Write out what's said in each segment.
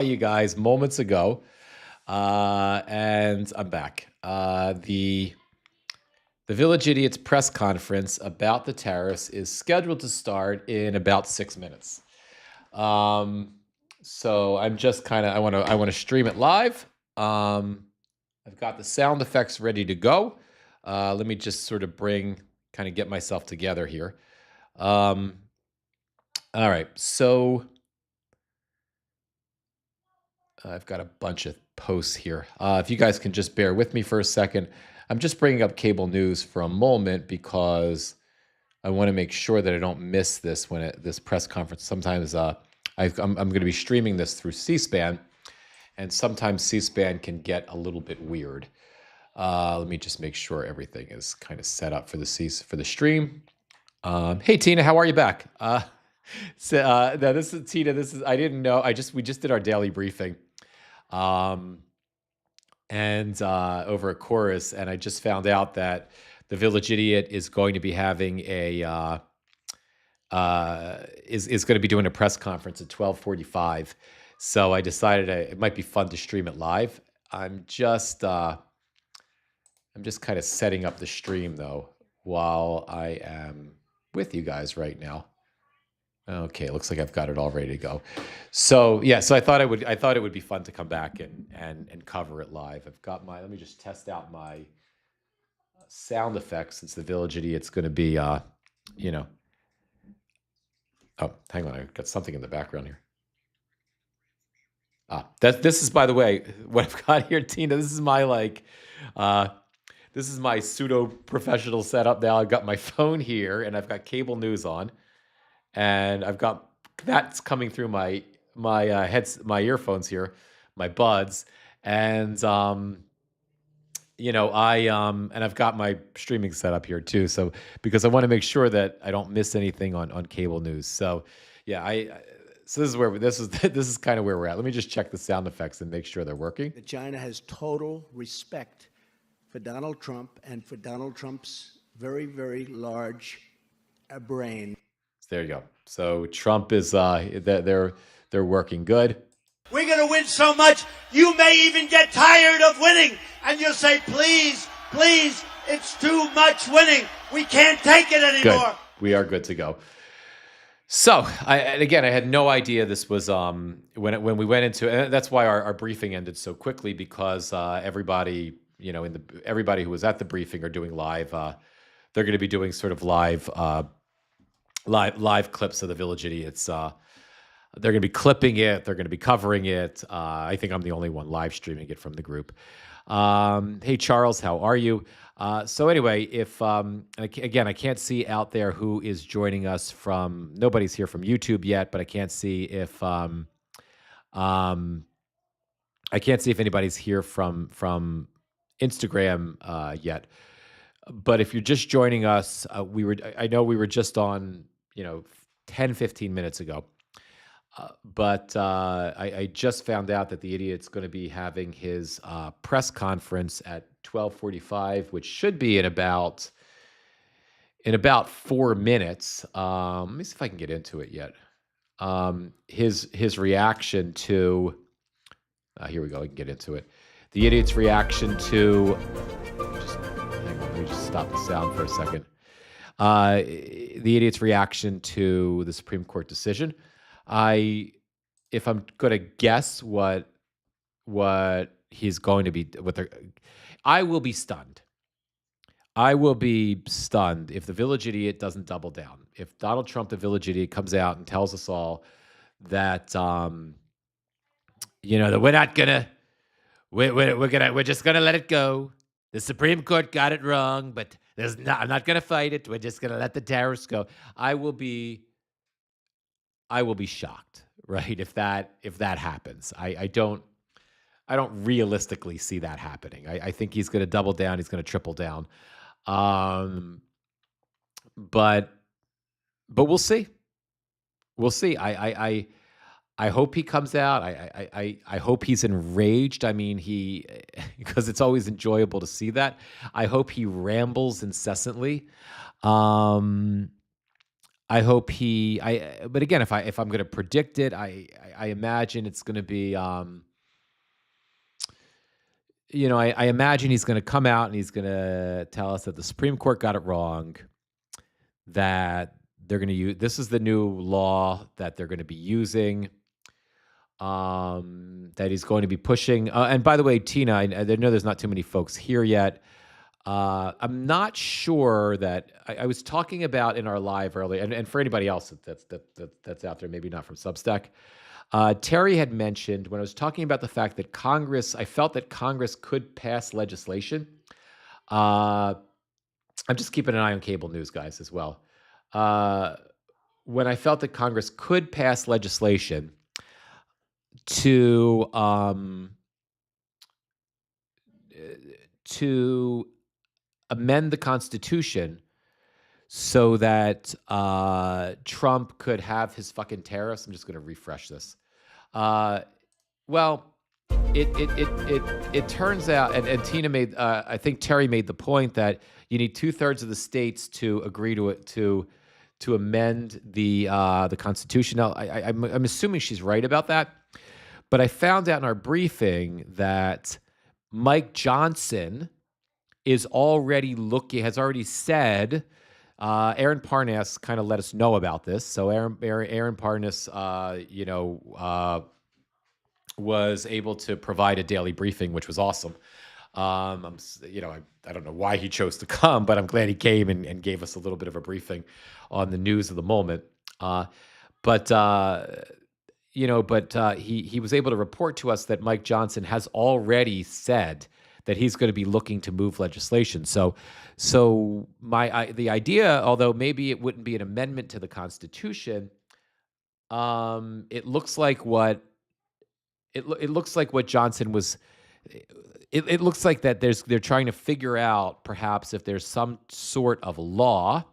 You guys moments ago, and I'm back. The Village Idiots press conference about the tariffs is scheduled to start in about 6 minutes. Um, so I'm just kind of I want to stream it live. Um, I've got the sound effects ready to go. Let me just sort of get myself together here. Um, all right, so I've got a bunch of posts here. If you guys can just bear with me for a second, I'm just bringing up cable news for a moment because I want to make sure that I don't miss this press conference. Sometimes I'm going to be streaming this through C-SPAN, and sometimes C-SPAN can get a little bit weird. Let me just make sure everything is kind of set up for the stream. Hey Tina, how are you back? No, this is Tina. I didn't know. We just did our daily briefing. And over a chorus, and I just found out that the Village Idiot is going to be having is going to be doing a press conference at 12:45. So I decided it might be fun to stream it live. I'm just kind of setting up the stream though while I am with you guys right now. Okay, looks like I've got it all ready to go. So yeah, so I thought it would be fun to come back and cover it live. Let me just test out my sound effects since the Village Idiot's going to be you know. Oh, hang on, I've got something in the background here. This is, by the way, what I've got here, Tina. This is my pseudo professional setup now. I've got my phone here and I've got cable news on. And I've got that's coming through my earphones here, my buds, and and I've got my streaming set up here too. So because I want to make sure that I don't miss anything on cable news. So yeah, so this is kind of where we're at. Let me just check the sound effects and make sure they're working. That China has total respect for Donald Trump and for Donald Trump's very, very large brain. There you go. So Trump is they're working good. We're going to win so much, you may even get tired of winning. And you'll say, please, please, it's too much winning. We can't take it anymore. Good. We are good to go. So, I had no idea this was when we went into, and that's why our briefing ended so quickly, because everybody, everybody who was at the briefing are doing live. They're going to be doing sort of live clips of the Village Idiots. They're going to be clipping it. They're going to be covering it. I think I'm the only one live streaming it from the group. Hey, Charles, how are you? So anyway, I can't see out there who is joining us from. Nobody's here from YouTube yet, but I can't see if anybody's here from Instagram yet. But if you're just joining us, I know we were just on 10, 15 minutes ago. But I just found out that the idiot's going to be having his press conference at 12:45, which should be in about 4 minutes. Let me see if I can get into it yet. His reaction to here we go. I can get into it. The idiot's reaction to. Let me just stop the sound for a second. The idiot's reaction to the Supreme Court decision. If I'm going to guess what he's going to be, I will be stunned. I will be stunned if the Village Idiot doesn't double down. If Donald Trump, the Village Idiot, comes out and tells us all that, that we're not gonna, we're just gonna let it go. The Supreme Court got it wrong, but I'm not gonna fight it. We're just gonna let the tariffs go. I will be shocked, right? If that happens. I don't realistically see that happening. I think he's going to double down. He's going to triple down. But we'll see. We'll see. I hope he comes out. I hope he's enraged. I mean, because it's always enjoyable to see that. I hope he rambles incessantly. I hope he. But again, if I'm going to predict it, I imagine it's going to be. I imagine he's going to come out and he's going to tell us that the Supreme Court got it wrong. That they're going to use. This is the new law that they're going to be using. That he's going to be pushing. And by the way, Tina, I know there's not too many folks here yet. I'm not sure that I was talking about in our live earlier, and for anybody else that's out there, maybe not from Substack. Terry had mentioned when I was talking about the fact that I felt that Congress could pass legislation. I'm just keeping an eye on cable news, guys, as well. When I felt that Congress could pass legislation to amend the Constitution so that Trump could have his fucking tariffs. I'm just going to refresh this. Well, it turns out, and Tina made, I think Terry made the point that you need 2/3 of the states to agree to it to amend the Constitution. Now, I'm assuming she's right about that, but I found out in our briefing that Mike Johnson has already said. Aaron Parnas kind of let us know about this. So Aaron Parnas, was able to provide a daily briefing, which was awesome. I don't know why he chose to come, but I'm glad he came and gave us a little bit of a briefing on the news of the moment. But he was able to report to us that Mike Johnson has already said that he's going to be looking to move legislation. So the idea, although maybe it wouldn't be an amendment to the Constitution, it looks like what Johnson was. It looks like that they're trying to figure out perhaps if there's some sort of law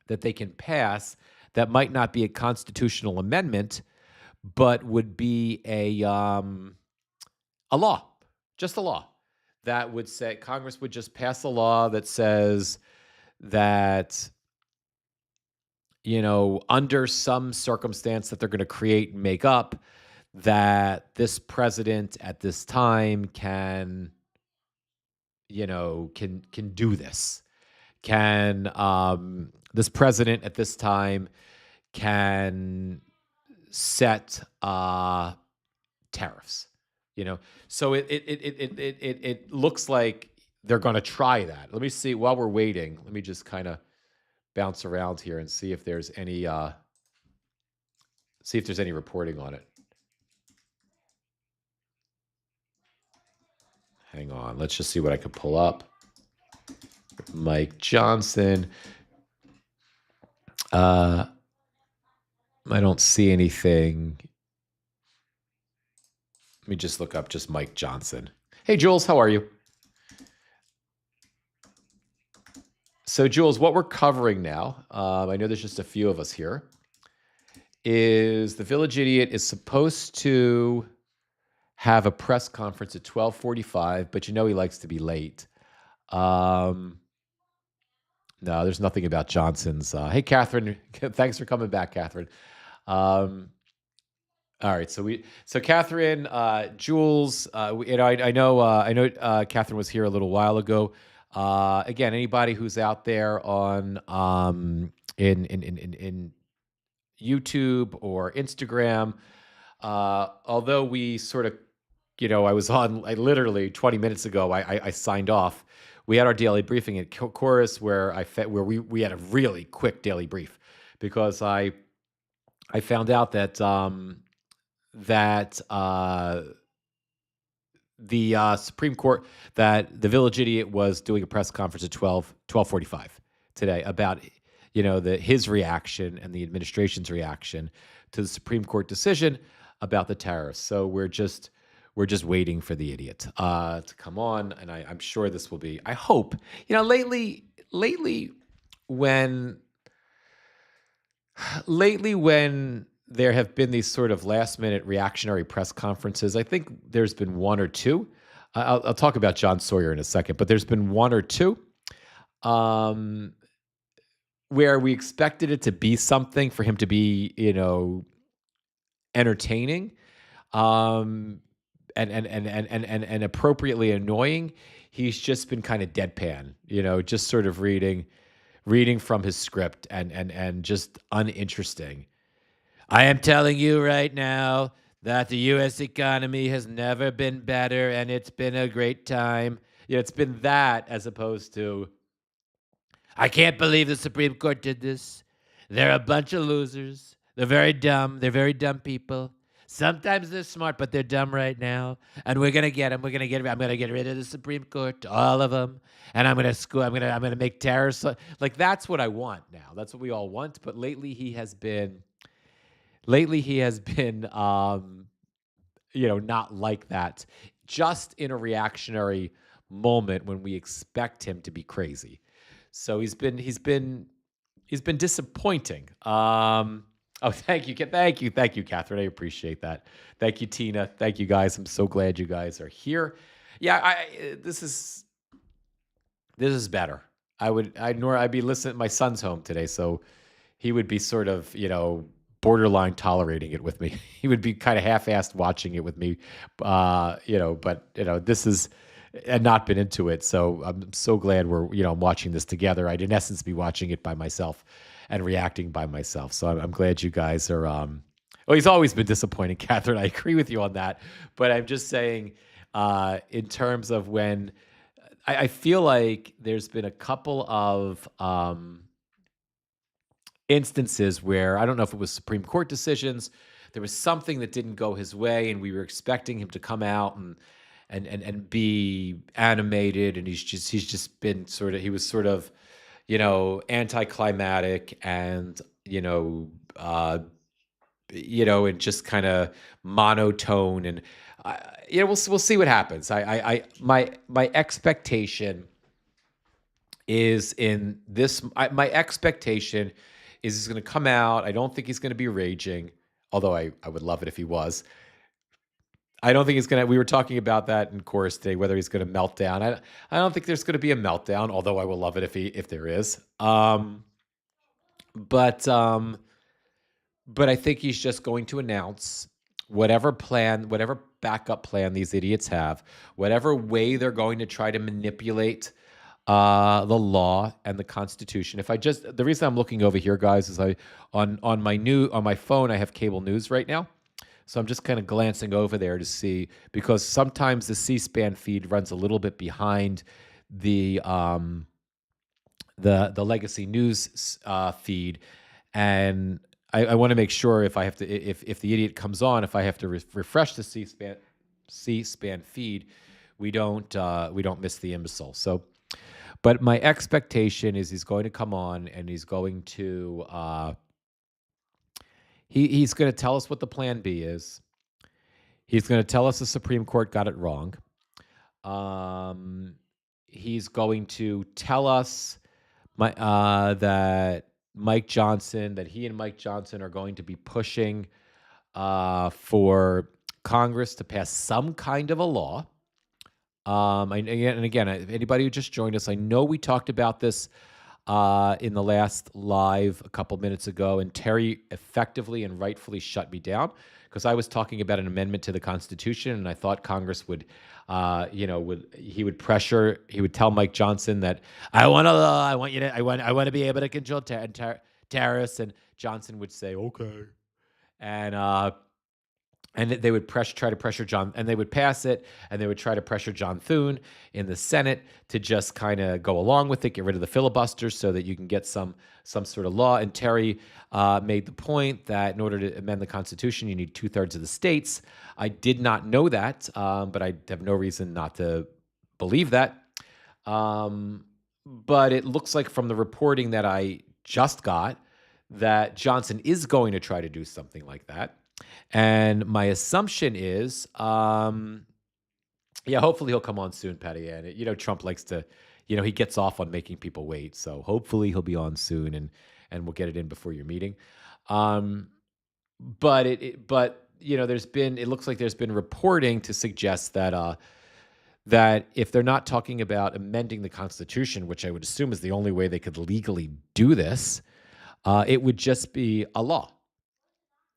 that they can pass that might not be a constitutional amendment, but would be a law, just a law that would say Congress would just pass a law that says that, under some circumstance that they're going to create and make up, that this president at this time can do this. This president at this time can set tariffs. So it looks like they're going to try that. Let me see. While we're waiting, let me just kind of bounce around here and see if there's any reporting on it. Hang on. Let's just see what I could pull up. Mike Johnson. I don't see anything. Let me just look up just Mike Johnson. Hey, Jules, how are you? So, Jules, what we're covering now, I know there's just a few of us here, is the Village Idiot is supposed to have a press conference at 12:45, but he likes to be late. No, there's nothing about Johnson's. Hey, Catherine, thanks for coming back, Catherine. All right, so Catherine, Jules, I know Catherine was here a little while ago. Again, anybody who's out there on in YouTube or Instagram, although we sort of, I was on. Literally 20 minutes ago, I signed off. We had our daily briefing at Chorus where we had a really quick daily brief because I found out that the Supreme Court, that the Village Idiot was doing a press conference at 12:45 today about his reaction and the administration's reaction to the Supreme Court decision about the tariffs. So we're just waiting for the idiot to come on, and I'm sure this will be. I hope lately when there have been these sort of last-minute reactionary press conferences, I think there's been one or two. I'll talk about John Sawyer in a second, but there's been one or two where we expected it to be something for him to be, entertaining, um, and appropriately annoying. He's just been kind of deadpan, just sort of reading from his script and just uninteresting. I am telling you right now that the U.S. economy has never been better, and it's been a great time. It's been that as opposed to, I can't believe the Supreme Court did this. They're a bunch of losers. They're very dumb. They're very dumb people. Sometimes they're smart, but they're dumb right now. And we're gonna get them. I'm gonna get rid of the Supreme Court, all of them. And I'm gonna make terrorists like that's what I want now. That's what we all want. But lately he has been not like that, just in a reactionary moment when we expect him to be crazy. So he's been disappointing. Oh, thank you, Catherine. I appreciate that. Thank you, Tina. Thank you, guys. I'm so glad you guys are here. Yeah, this is better. I'd be listening. My son's home today, so he would be sort of, borderline tolerating it with me. He would be kind of half-assed watching it with me, but this is and not been into it. So I'm so glad I'm watching this together. I'd in essence be watching it by myself and reacting by myself. So I'm glad you guys are. Well, he's always been disappointing, Catherine. I agree with you on that, but I'm just saying, in terms of when I feel like there's been a couple of instances where I don't know if it was Supreme Court decisions. There was something that didn't go his way, and we were expecting him to come out and be animated, and he's just been he was sort of anticlimactic and and just kind of monotone, and we'll see what happens. My expectation is in this. My expectation is he's going to come out. I don't think he's going to be raging, although I would love it if he was. I don't think he's going to. We were talking about that in chorus today, whether he's going to melt down. I don't think there's going to be a meltdown, although I will love it if there is. But I think he's just going to announce whatever backup plan these idiots have, whatever way they're going to try to manipulate the law and the Constitution. The reason I'm looking over here, guys, is on my phone I have cable news right now. So I'm just kind of glancing over there to see, because sometimes the C-SPAN feed runs a little bit behind the legacy news feed, and I want to make sure if the idiot comes on, if I have to refresh the C-SPAN feed, we don't miss the imbecile. So, but my expectation is he's going to come on and he's going to. He's going to tell us what the plan B is. He's going to tell us the Supreme Court got it wrong. He's going to tell us that he and Mike Johnson are going to be pushing for Congress to pass some kind of a law. And again, anybody who just joined us, I know we talked about this in the last live a couple minutes ago, and Terry effectively and rightfully shut me down because I was talking about an amendment to the Constitution, and I thought Congress would tell Mike Johnson that I want a law, I want to be able to control tariffs, and Johnson would say okay, and they would try to pressure John, and they would pass it, and they would try to pressure John Thune in the Senate to just kind of go along with it, get rid of the filibuster so that you can get some sort of law. And Terry made the point that in order to amend the Constitution, you need 2/3 of the states. I did not know that, but I have no reason not to believe that. But it looks like from the reporting that I just got that Johnson is going to try to do something like that. And my assumption is, hopefully he'll come on soon, Patty. And Trump likes to, he gets off on making people wait. So hopefully he'll be on soon, and we'll get it in before your meeting. But it looks like there's been reporting to suggest that that if they're not talking about amending the Constitution, which I would assume is the only way they could legally do this, it would just be a law,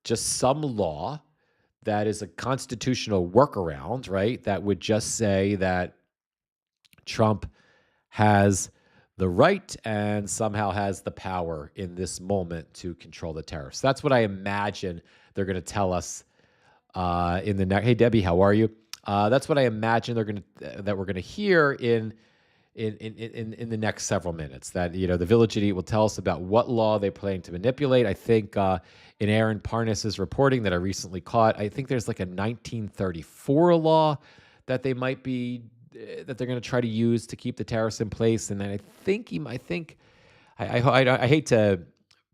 just some law that is a constitutional workaround, right? That would just say that Trump has the right and somehow has the power in this moment to control the tariffs. That's what I imagine they're going to tell us in the next. Hey, Debbie, how are you? That's what I imagine that we're going to hear in the next several minutes. That the Village Idiot will tell us about what law they're planning to manipulate. I think in Aaron Parnas's reporting that I recently caught, I think there's like a 1934 law that they might be that they're going to try to use to keep the tariffs in place. And then I think I hate to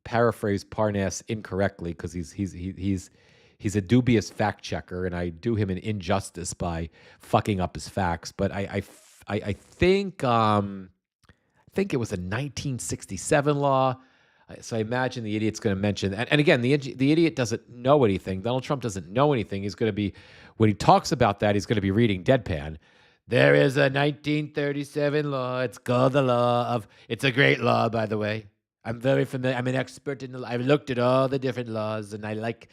paraphrase Parnas incorrectly because he's a dubious fact checker, and I do him an injustice by fucking up his facts. But I think it was a 1967 law. So I imagine the idiot's going to mention, and again, the idiot doesn't know anything. Donald Trump doesn't know anything. He's going to be, when he talks about that, he's going to be reading deadpan. There is a 1937 law. It's called the law of. It's a great law, by the way. I'm very familiar. I'm an expert in the law. I've looked at all the different laws, and I like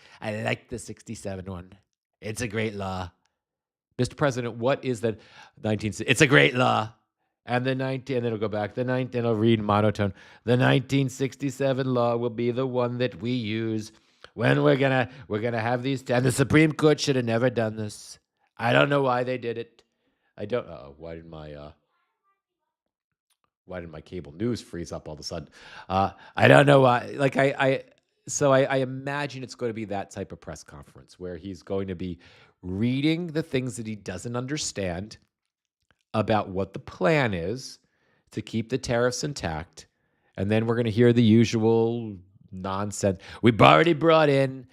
the 67 one. It's a great law. Mr. President, what is the 19? It's a great law. And the 19, and then it'll go back. The 19, it'll read monotone. The 1967 law will be the one that we use when we're gonna have these. And the Supreme Court should have never done this. I don't know why they did it. I don't. Why did my cable news freeze up all of a sudden? I don't know why. Like so I imagine it's going to be that type of press conference where he's going to be reading the things that he doesn't understand about what the plan is to keep the tariffs intact. And then we're going to hear the usual nonsense. We've already brought in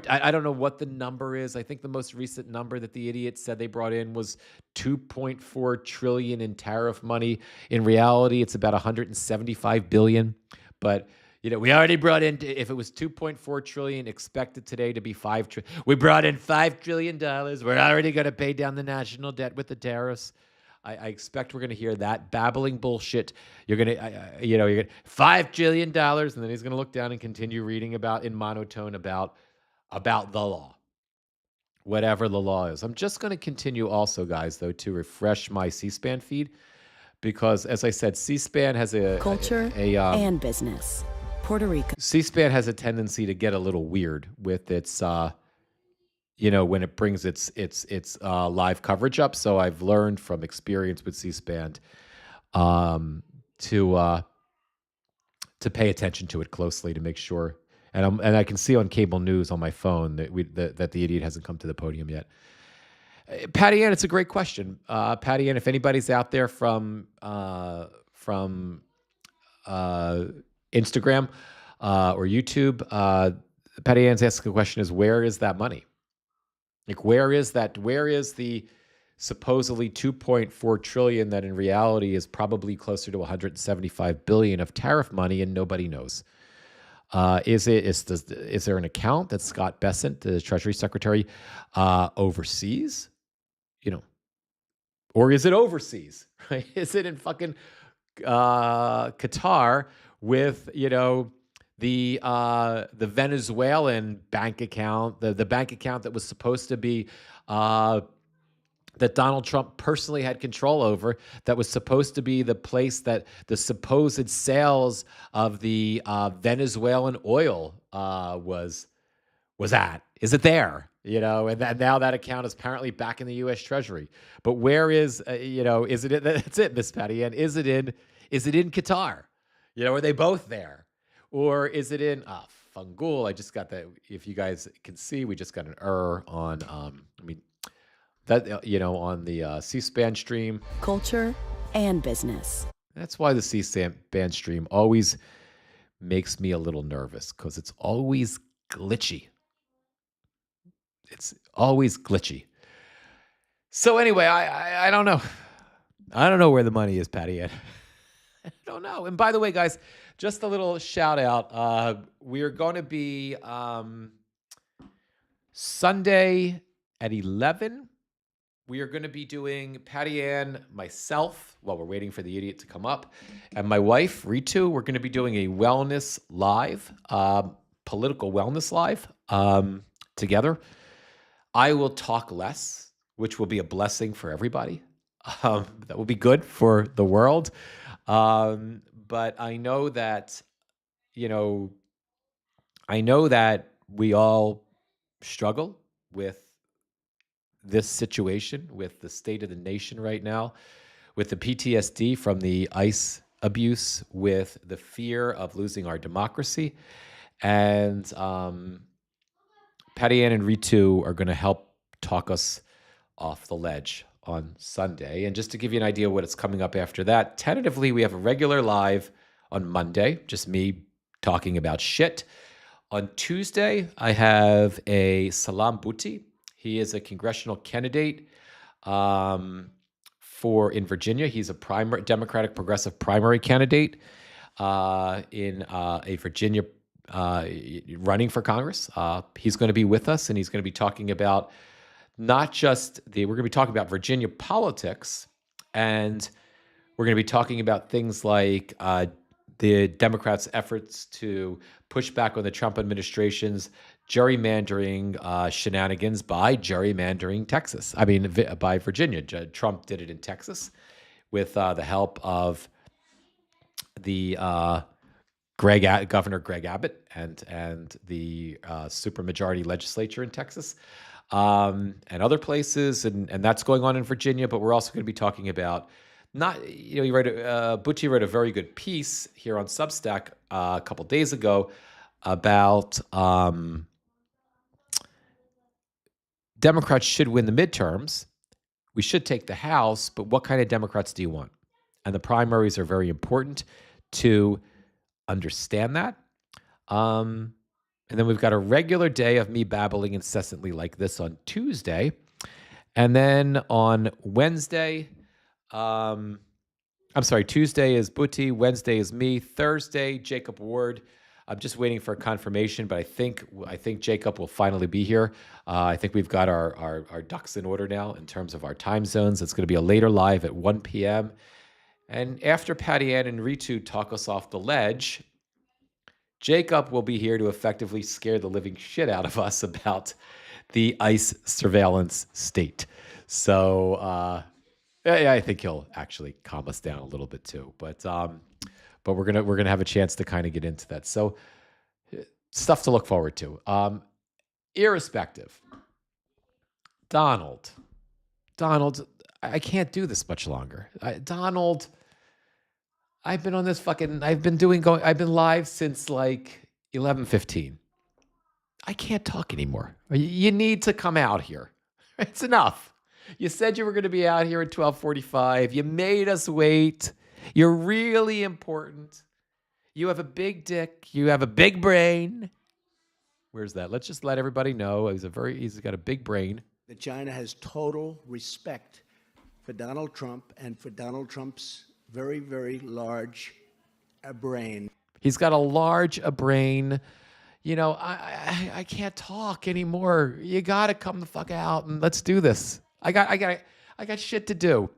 I don't know what the number is. I think the most recent number that the idiot said they brought in was $2.4 trillion in tariff money. In reality, it's about $175 billion. But we already brought in. If it was $2.4 trillion, expected today to be $5 trillion. We brought in $5 trillion. We're already going to pay down the national debt with the tariffs. I expect we're going to hear that babbling bullshit. You're going to, you're going $5 trillion, and then he's going to look down and continue reading in monotone about the law, whatever the law is. I'm just going to continue also, guys, though, to refresh my C-SPAN feed because, as I said, C-SPAN has culture and business. Puerto Rico. C-SPAN has a tendency to get a little weird with its, when it brings its live coverage up. So I've learned from experience with C-SPAN to pay attention to it closely to make sure. And I can see on cable news on my phone that the idiot hasn't come to the podium yet. Patty Ann, it's a great question. Patty Ann, if anybody's out there from Instagram or YouTube, Patty Ann's asking the question is, where is that money? Like, where is that? Where is the supposedly $2.4 trillion that in reality is probably closer to $175 billion of tariff money, and nobody knows? Is there an account that Scott Bessent, the Treasury Secretary, oversees? Or is it overseas? Right? Is it in fucking Qatar with the Venezuelan bank account, the bank account that was supposed to be that Donald Trump personally had control over, that was supposed to be the place that the supposed sales of the Venezuelan oil was at? Is it there? And now that account is apparently back in the U.S. Treasury. But where is is it? That's it, Miss Patty Ann. Is it in Qatar? Are they both there, or is it in Fungul? I just got that. If you guys can see, we just got an error on. On the C-SPAN stream. Culture and business. That's why the C-SPAN stream always makes me a little nervous, because it's always glitchy. It's always glitchy. So anyway, I don't know. I don't know where the money is, Patty. I don't know. And by the way, guys, just a little shout out. We are going to be Sunday at 11. we are going to be doing Patty Ann, myself, while we're waiting for the idiot to come up, and my wife, Ritu. We're going to be doing a wellness live, political wellness live together. I will talk less, which will be a blessing for everybody. That will be good for the world. But I know that, we all struggle with this situation, with the state of the nation right now, with the PTSD from the ICE abuse, with the fear of losing our democracy. And Patty Ann and Ritu are going to help talk us off the ledge on Sunday. And just to give you an idea of what is coming up after that, tentatively, we have a regular live on Monday, just me talking about shit. On Tuesday, I have a Salam Bhutto. He is a congressional candidate in Virginia. He's a Democratic Progressive primary candidate in a Virginia running for Congress. He's going to be with us, and he's going to be talking about not just we're going to be talking about Virginia politics, and we're going to be talking about things like the Democrats' efforts to push back on the Trump administration's gerrymandering shenanigans by gerrymandering Texas. I mean, by Virginia. Trump did it in Texas with the help of the Governor Greg Abbott and the supermajority legislature in Texas and other places, and that's going on in Virginia. But we're also going to be talking about Bhutto wrote a very good piece here on Substack a couple days ago about Democrats should win the midterms. We should take the House, but what kind of Democrats do you want? And the primaries are very important to understand that. And then we've got a regular day of me babbling incessantly like this on Tuesday. And then on Wednesday, Tuesday is Bhutto, Wednesday is me, Thursday, Jacob Ward. I'm just waiting for a confirmation, but I think Jacob will finally be here. I think we've got our ducks in order now in terms of our time zones. It's going to be a later live at 1 p.m. And after Patty Ann and Ritu talk us off the ledge, Jacob will be here to effectively scare the living shit out of us about the ICE surveillance state. So, I think he'll actually calm us down a little bit too. But we're gonna have a chance to kind of get into that. So, stuff to look forward to. Irrespective, Donald, I can't do this much longer. Donald, I've been live since like 11:15. I can't talk anymore. You need to come out here. It's enough. You said you were going to be out here at 12:45. You made us wait. You're really important. You have a big dick. You have a big brain. Where's that? Let's just let everybody know. He's got a big brain. That China has total respect for Donald Trump and for Donald Trump's very, very large brain. He's got a large brain. I can't talk anymore. You got to come the fuck out and let's do this. I got shit to do.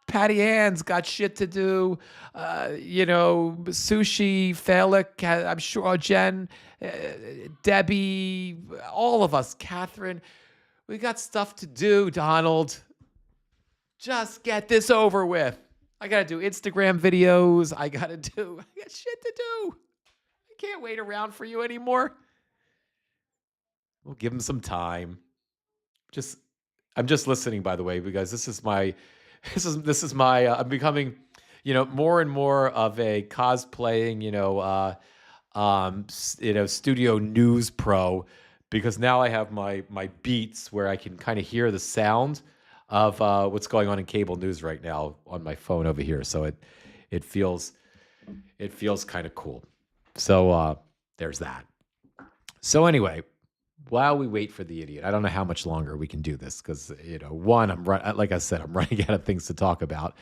Patty Ann's got shit to do. Sushi, Felix, I'm sure Jen, Debbie, all of us, Catherine. We got stuff to do, Donald. Just get this over with. I got to do Instagram videos. I got shit to do. I can't wait around for you anymore. We'll give him some time. I'm just listening, by the way, because this is my, I'm becoming, more and more of a cosplaying, studio news pro, because now I have my beats where I can kind of hear the sound of what's going on in cable news right now on my phone over here. So it feels kind of cool. So there's that. So anyway, while we wait for the idiot, I don't know how much longer we can do this because, one, like I said, I'm running out of things to talk about,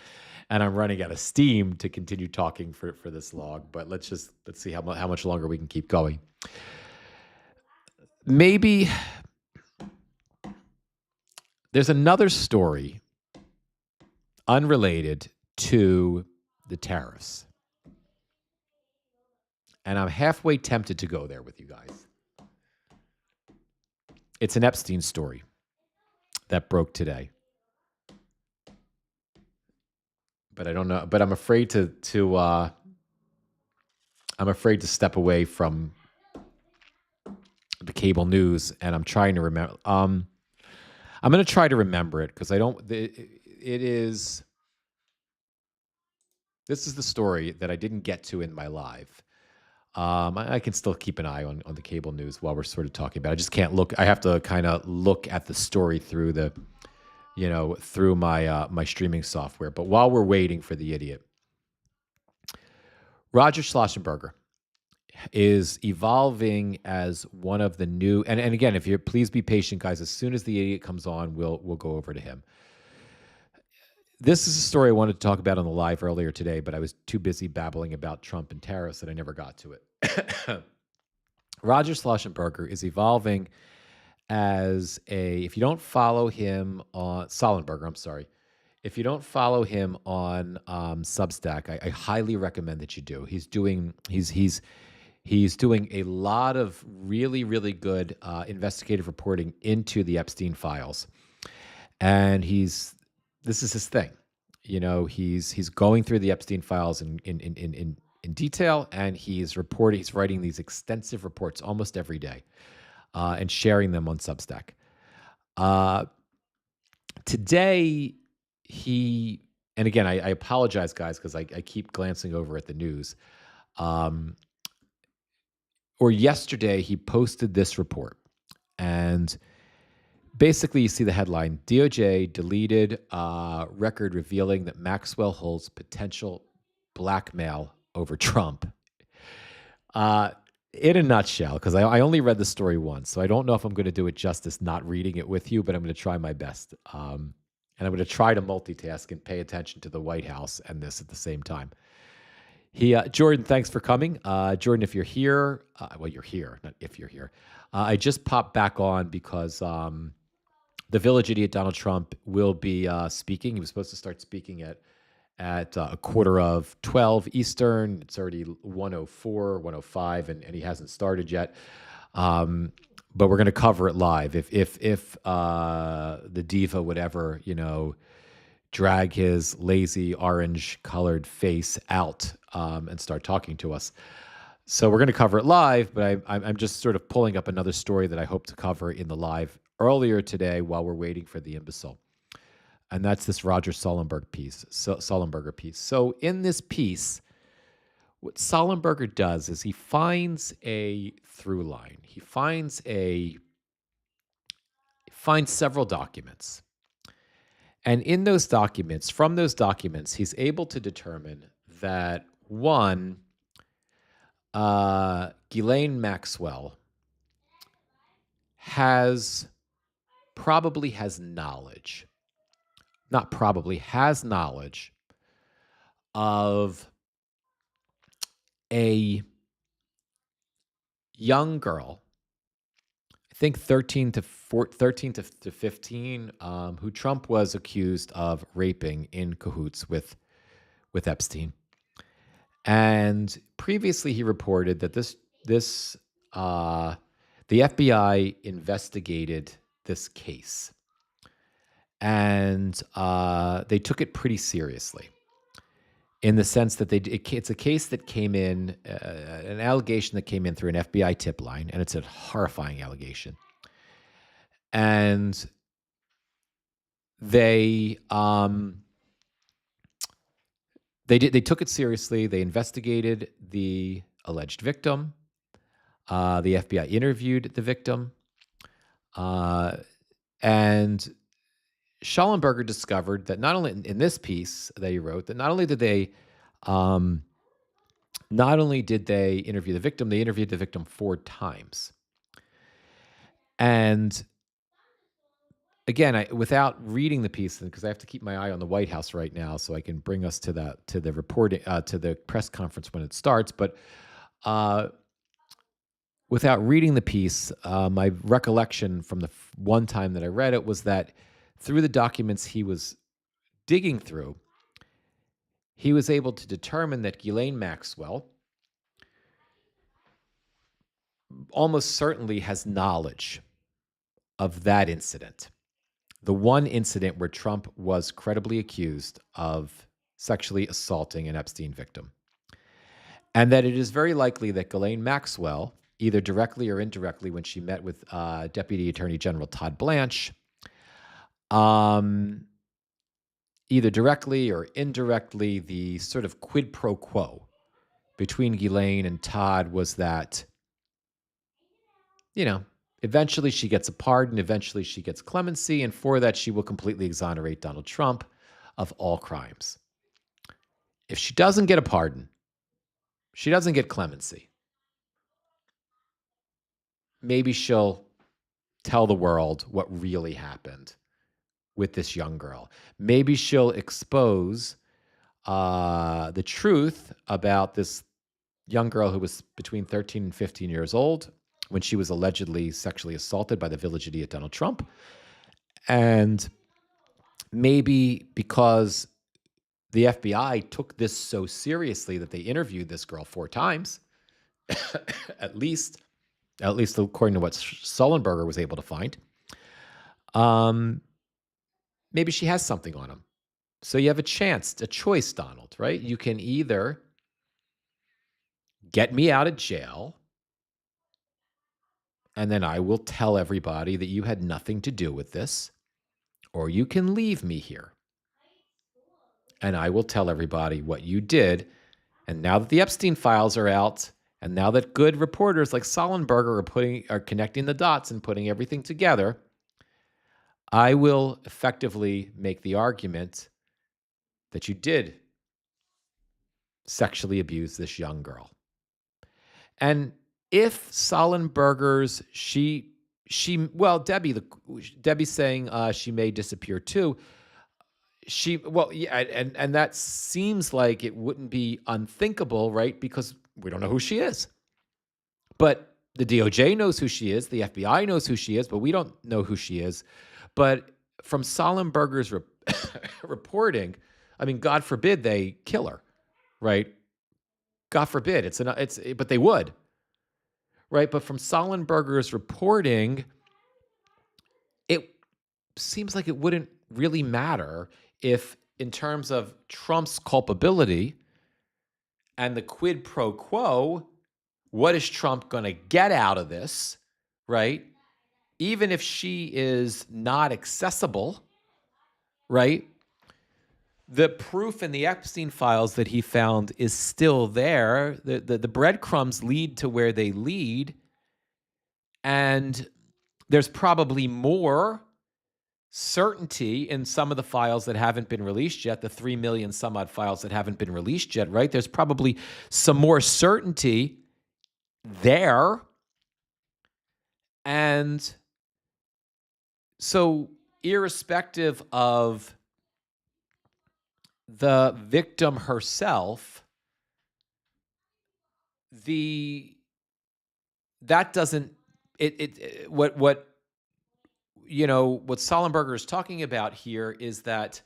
and I'm running out of steam to continue talking for this long. But let's see how much longer we can keep going. Maybe There's another story unrelated to the tariffs. And I'm halfway tempted to go there with you guys. It's an Epstein story that broke today. But I don't know. But I'm afraid to step away from the cable news, and I'm trying to remember. I'm going to try to remember it because I don't. This is the story that I didn't get to in my live. I can still keep an eye on the cable news while we're sort of talking about it. I just can't look. I have to kind of look at the story through through my streaming software. But while we're waiting for the idiot, Roger Schlossenberger is evolving as one of the new. And again, if you please be patient, guys. As soon as the idiot comes on, we'll go over to him. This is a story I wanted to talk about on the live earlier today, but I was too busy babbling about Trump and tariffs that I never got to it. Roger Schlossenberger is evolving as if you don't follow him on Sollenberger, I'm sorry. If you don't follow him on Substack, I highly recommend that you do. He's doing a lot of really, really good investigative reporting into the Epstein files. And this is his thing. He's going through the Epstein files in detail, and he's writing these extensive reports almost every day, and sharing them on Substack. Today, and again, I apologize, guys, because I keep glancing over at the news. Or yesterday, he posted this report, and basically, you see the headline: DOJ deleted record revealing that Maxwell holds potential blackmail over Trump. In a nutshell, because I only read the story once, so I don't know if I'm going to do it justice not reading it with you, but I'm going to try my best. And I'm going to try to multitask and pay attention to the White House and this at the same time. Jordan, thanks for coming. Jordan, if you're here, well, you're here, not if you're here. I just popped back on because the village idiot Donald Trump will be speaking. He was supposed to start speaking at 11:45 Eastern. It's already 1:04, 1:05, and he hasn't started yet. But we're going to cover it live. If the diva would ever, drag his lazy orange-colored face out and start talking to us. So we're going to cover it live, but I'm just sort of pulling up another story that I hope to cover in the live earlier today while we're waiting for the imbecile. And that's this Roger Sollenberger piece. So in this piece, what Sollenberger does is he finds a through line. He finds several documents. And in those documents, from those documents, he's able to determine that, one, Ghislaine Maxwell has knowledge of a young girl, I think 13 to 15, who Trump was accused of raping in cahoots with Epstein. And previously he reported that the FBI investigated this case, and they took it pretty seriously, in the sense that it's a case that came in, an allegation that came in through an FBI tip line, and it's a horrifying allegation. And they took it seriously. They investigated the alleged victim. The FBI interviewed the victim, and Schollenberger discovered that not only in this piece that he wrote, that not only did they interview the victim, they interviewed the victim 4 times. And again, without reading the piece, because I have to keep my eye on the White House right now, so I can bring us to the reporting, to the press conference when it starts. But without reading the piece, my recollection from the one time that I read it was that through the documents he was digging through, he was able to determine that Ghislaine Maxwell almost certainly has knowledge of that incident. The one incident where Trump was credibly accused of sexually assaulting an Epstein victim. And that it is very likely that Ghislaine Maxwell, either directly or indirectly, when she met with Deputy Attorney General Todd Blanche, either directly or indirectly, the sort of quid pro quo between Ghislaine and Todd was that, eventually she gets a pardon, eventually she gets clemency, and for that she will completely exonerate Donald Trump of all crimes. If she doesn't get a pardon, she doesn't get clemency, maybe she'll tell the world what really happened with this young girl. Maybe she'll expose the truth about this young girl who was between 13 and 15 years old when she was allegedly sexually assaulted by the village idiot Donald Trump. And maybe because the FBI took this so seriously that they interviewed this girl 4 times, at least according to what Sullenberger was able to find, maybe she has something on him. So you have a choice, Donald, right? You can either get me out of jail, and then I will tell everybody that you had nothing to do with this, or you can leave me here, and I will tell everybody what you did. And now that the Epstein files are out, and now that good reporters like Sullenberger are connecting the dots and putting everything together, I will effectively make the argument that you did sexually abuse this young girl. And if Sullenberger's, Debbie's saying she may disappear too. And that seems like it wouldn't be unthinkable, right? Because we don't know who she is. But the DOJ knows who she is. The FBI knows who she is, but we don't know who she is. But from Sullenberger's reporting, I mean, God forbid they kill her, right? God forbid. But they would, right? But from Sullenberger's reporting, it seems like it wouldn't really matter if, in terms of Trump's culpability and the quid pro quo, what is Trump going to get out of this, right? Even if she is not accessible, right? The proof in the Epstein files that he found is still there. The breadcrumbs lead to where they lead. And there's probably more certainty in some of the files that haven't been released yet, the 3 million some odd files that haven't been released yet, right? There's probably some more certainty there. And so, irrespective of the victim herself, what Sullenberger is talking about here is that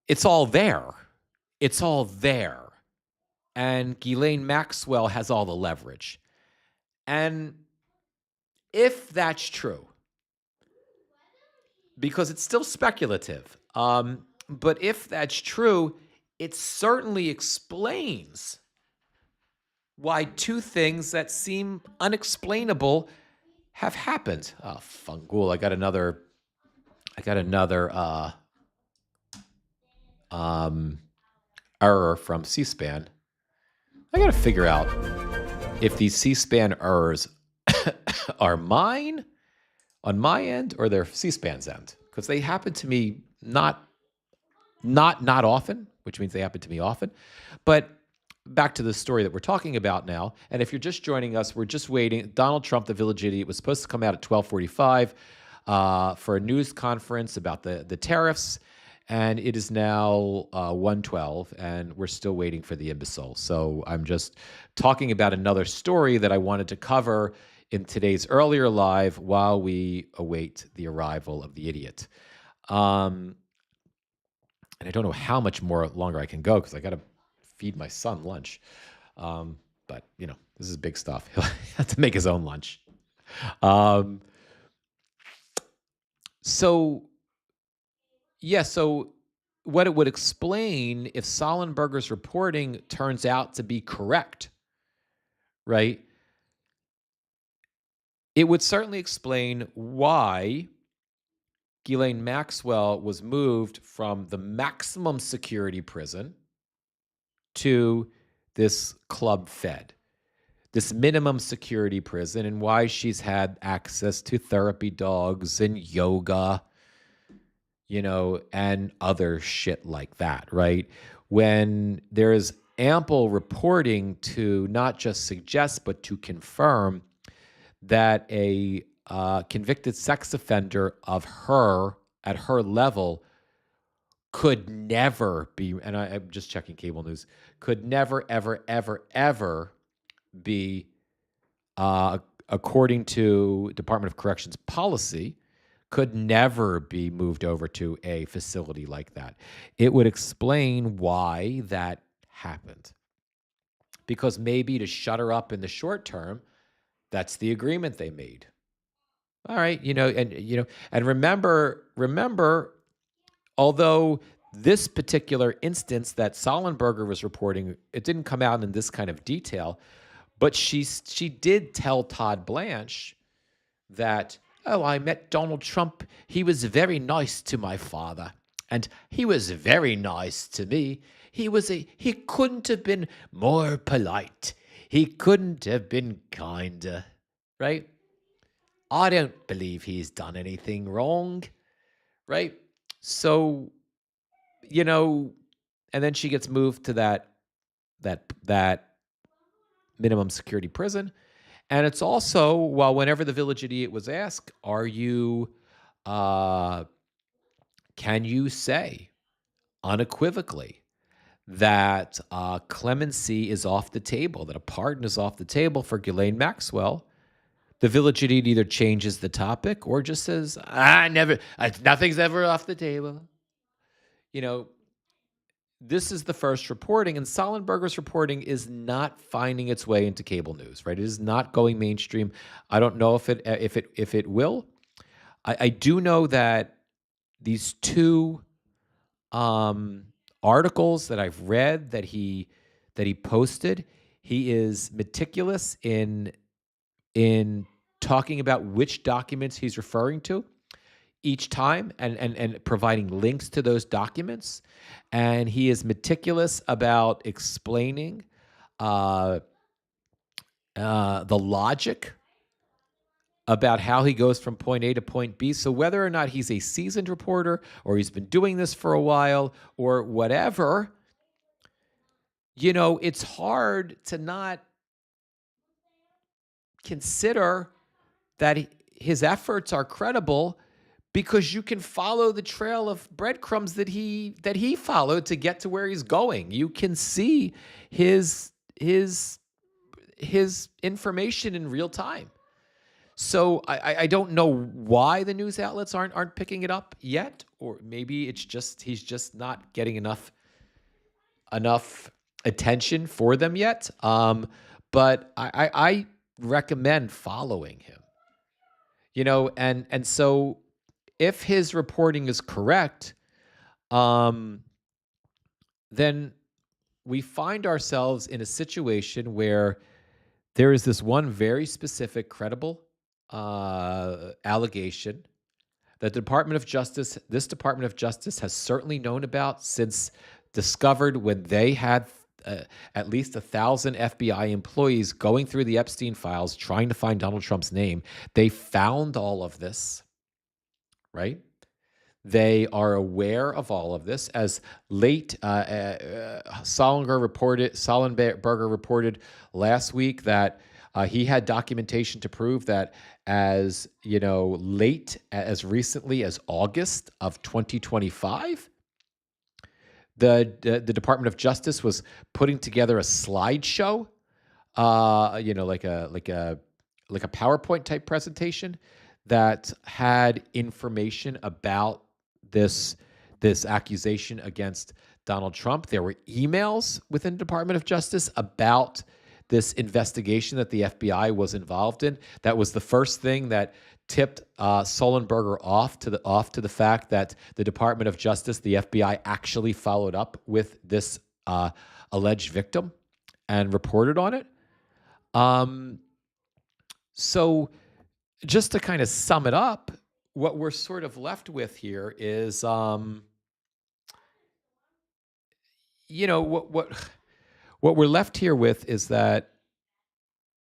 it's all there. It's all there. And Ghislaine Maxwell has all the leverage. And if that's true, because it's still speculative, but if that's true, it certainly explains why 2 things that seem unexplainable have happened. Oh, fungool! I got another error from C-SPAN. I got to figure out if these C-SPAN errors are mine on my end or they're C-SPAN's end, because they happen to me not often, which means they happen to me often. But back to the story that we're talking about now. And if you're just joining us, we're just waiting. Donald Trump, the village idiot, was supposed to come out at 12:45 for a news conference about the tariffs. And it is now 1:12, and we're still waiting for the imbecile. So I'm just talking about another story that I wanted to cover in today's earlier live while we await the arrival of the idiot. And I don't know how much more longer I can go because I got to feed my son lunch. But, this is big stuff. He'll have to make his own lunch. So what it would explain if Sollenberger's reporting turns out to be correct, right? It would certainly explain why Ghislaine Maxwell was moved from the maximum security prison to this Club Fed, this minimum security prison, and why she's had access to therapy dogs and yoga, and other shit like that, right? When there's ample reporting to not just suggest, but to confirm that a convicted sex offender at her level could never be, and I'm just checking cable news, could never, ever, ever, ever be, according to Department of Corrections policy, could never be moved over to a facility like that. It would explain why that happened. Because maybe to shut her up in the short term, that's the agreement they made. All right, and remember, although this particular instance that Sollenberger was reporting, it didn't come out in this kind of detail, but she did tell Todd Blanche that, I met Donald Trump. He was very nice to my father, and he was very nice to me. He couldn't have been more polite. He couldn't have been kinder, right? I don't believe he's done anything wrong, right? So, and then she gets moved to that minimum security prison. And it's also, whenever the village idiot was asked, can you say unequivocally that clemency is off the table, that a pardon is off the table for Ghislaine Maxwell, the village idiot either changes the topic or just says, nothing's ever off the table. This is the first reporting, and Sollenberger's reporting is not finding its way into cable news, right? It is not going mainstream. I don't know if it will. I do know that these two articles that I've read that he posted, he is meticulous in talking about which documents he's referring to each time and providing links to those documents. And he is meticulous about explaining the logic about how he goes from point A to point B. So whether or not he's a seasoned reporter or he's been doing this for a while or whatever, it's hard to not consider that his efforts are credible, because you can follow the trail of breadcrumbs that he followed to get to where he's going. You can see his information in real time. So I don't know why the news outlets aren't picking it up yet, or maybe it's just he's just not getting enough attention for them yet. But I recommend following him. And so if his reporting is correct, then we find ourselves in a situation where there is this one very specific, credible allegation that this Department of Justice has certainly known about since discovered when they had at least 1,000 FBI employees going through the Epstein files trying to find Donald Trump's name. They found all of this. Right? They are aware of all of this. As late Sollenberger reported last week that he had documentation to prove that as recently as August of 2025, the Department of Justice was putting together a slideshow, like a like a PowerPoint type presentation that had information about this accusation against Donald Trump. There were emails within the Department of Justice about this investigation that the FBI was involved in. That was the first thing that tipped Sullenberger off to the fact that the Department of Justice, the FBI, actually followed up with this alleged victim and reported on it. So just to kind of sum it up, what we're sort of left with here is, what we're left here with is that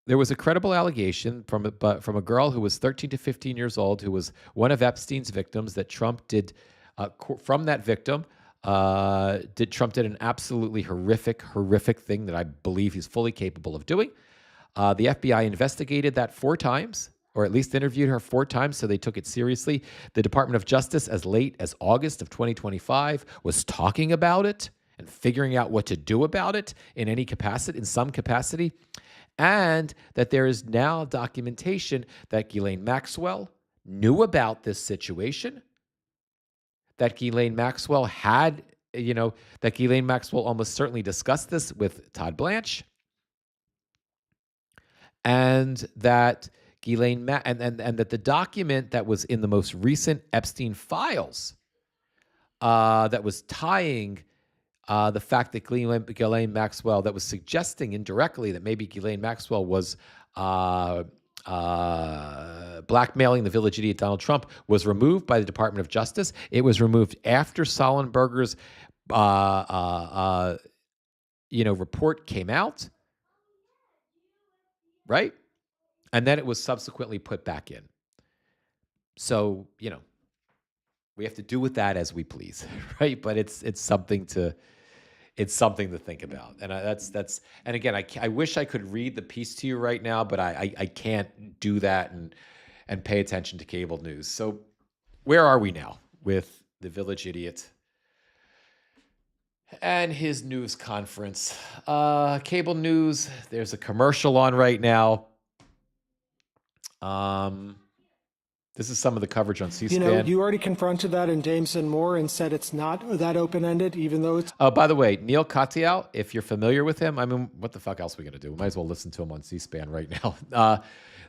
there was a credible allegation from a girl who was 13 to 15 years old, who was one of Epstein's victims, that Trump did, from that victim, Trump did an absolutely horrific thing that I believe he's fully capable of doing. The FBI investigated that 4 times, or at least interviewed her 4 times, so they took it seriously. The Department of Justice, as late as August of 2025, was talking about it and figuring out what to do about it in some capacity. And that there is now documentation that Ghislaine Maxwell knew about this situation, that Ghislaine Maxwell almost certainly discussed this with Todd Blanche, and that and that the document that was in the most recent Epstein files, that was tying the fact that Ghislaine Maxwell, that was suggesting indirectly that maybe Ghislaine Maxwell was blackmailing the village idiot Donald Trump, was removed by the Department of Justice. It was removed after Sullenberger's report came out, right? And then it was subsequently put back in. So, we have to do with that as we please, right? But it's something to think about. And and again, I wish I could read the piece to you right now, but I can't do that and pay attention to cable news. So where are we now with the village idiot and his news conference? Cable news, there's a commercial on right now. This is some of the coverage on C-SPAN. You already confronted that in Jameson Moore and said it's not that open-ended, even though it's... Oh, by the way, Neil Katyal, if you're familiar with him, I mean, what the fuck else are we going to do? We might as well listen to him on C-SPAN right now.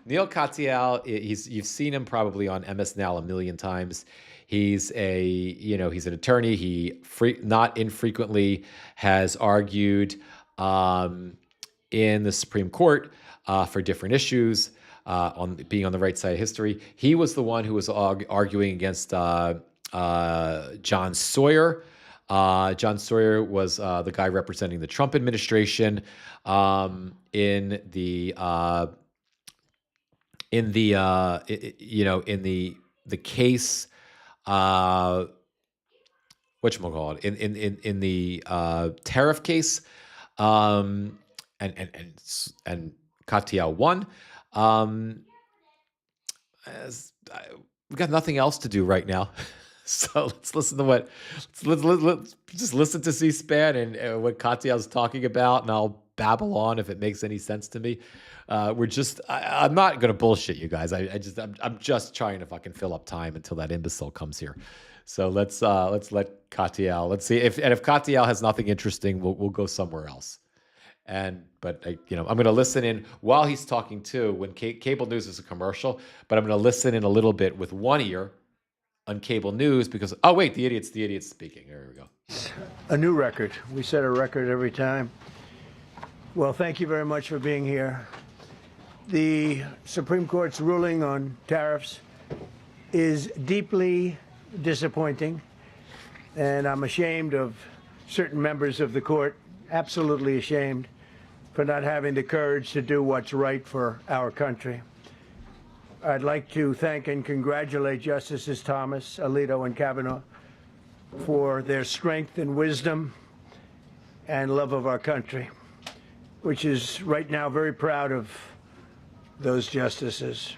Neil Katyal, you've seen him probably on MS Now a million times. He's he's an attorney. He not infrequently has argued in the Supreme Court for different issues. On being on the right side of history. He was the one who was arguing against John Sawyer. John Sawyer was the guy representing the Trump administration in the case, whatchamacallit, in the Tariff case, and Katyal won. We've got nothing else to do right now, so let's listen to let's just listen to C-SPAN and what Katyal's talking about, and I'll babble on if it makes any sense to me. I'm not going to bullshit you guys. I'm just trying to fucking fill up time until that imbecile comes here. So let's let Katyal. Let's see if Katyal has nothing interesting, we'll go somewhere else. But I'm going to listen in while he's talking too. When cable news is a commercial, but I'm going to listen in a little bit with one ear on cable news because the idiot's speaking. There we go. A new record. We set a record every time. Well, thank you very much for being here. The Supreme Court's ruling on tariffs is deeply disappointing, and I'm ashamed of certain members of the court, absolutely ashamed, for not having the courage to do what's right for our country. I'd like to thank and congratulate Justices Thomas, Alito, and Kavanaugh for their strength and wisdom and love of our country, which is right now very proud of those justices.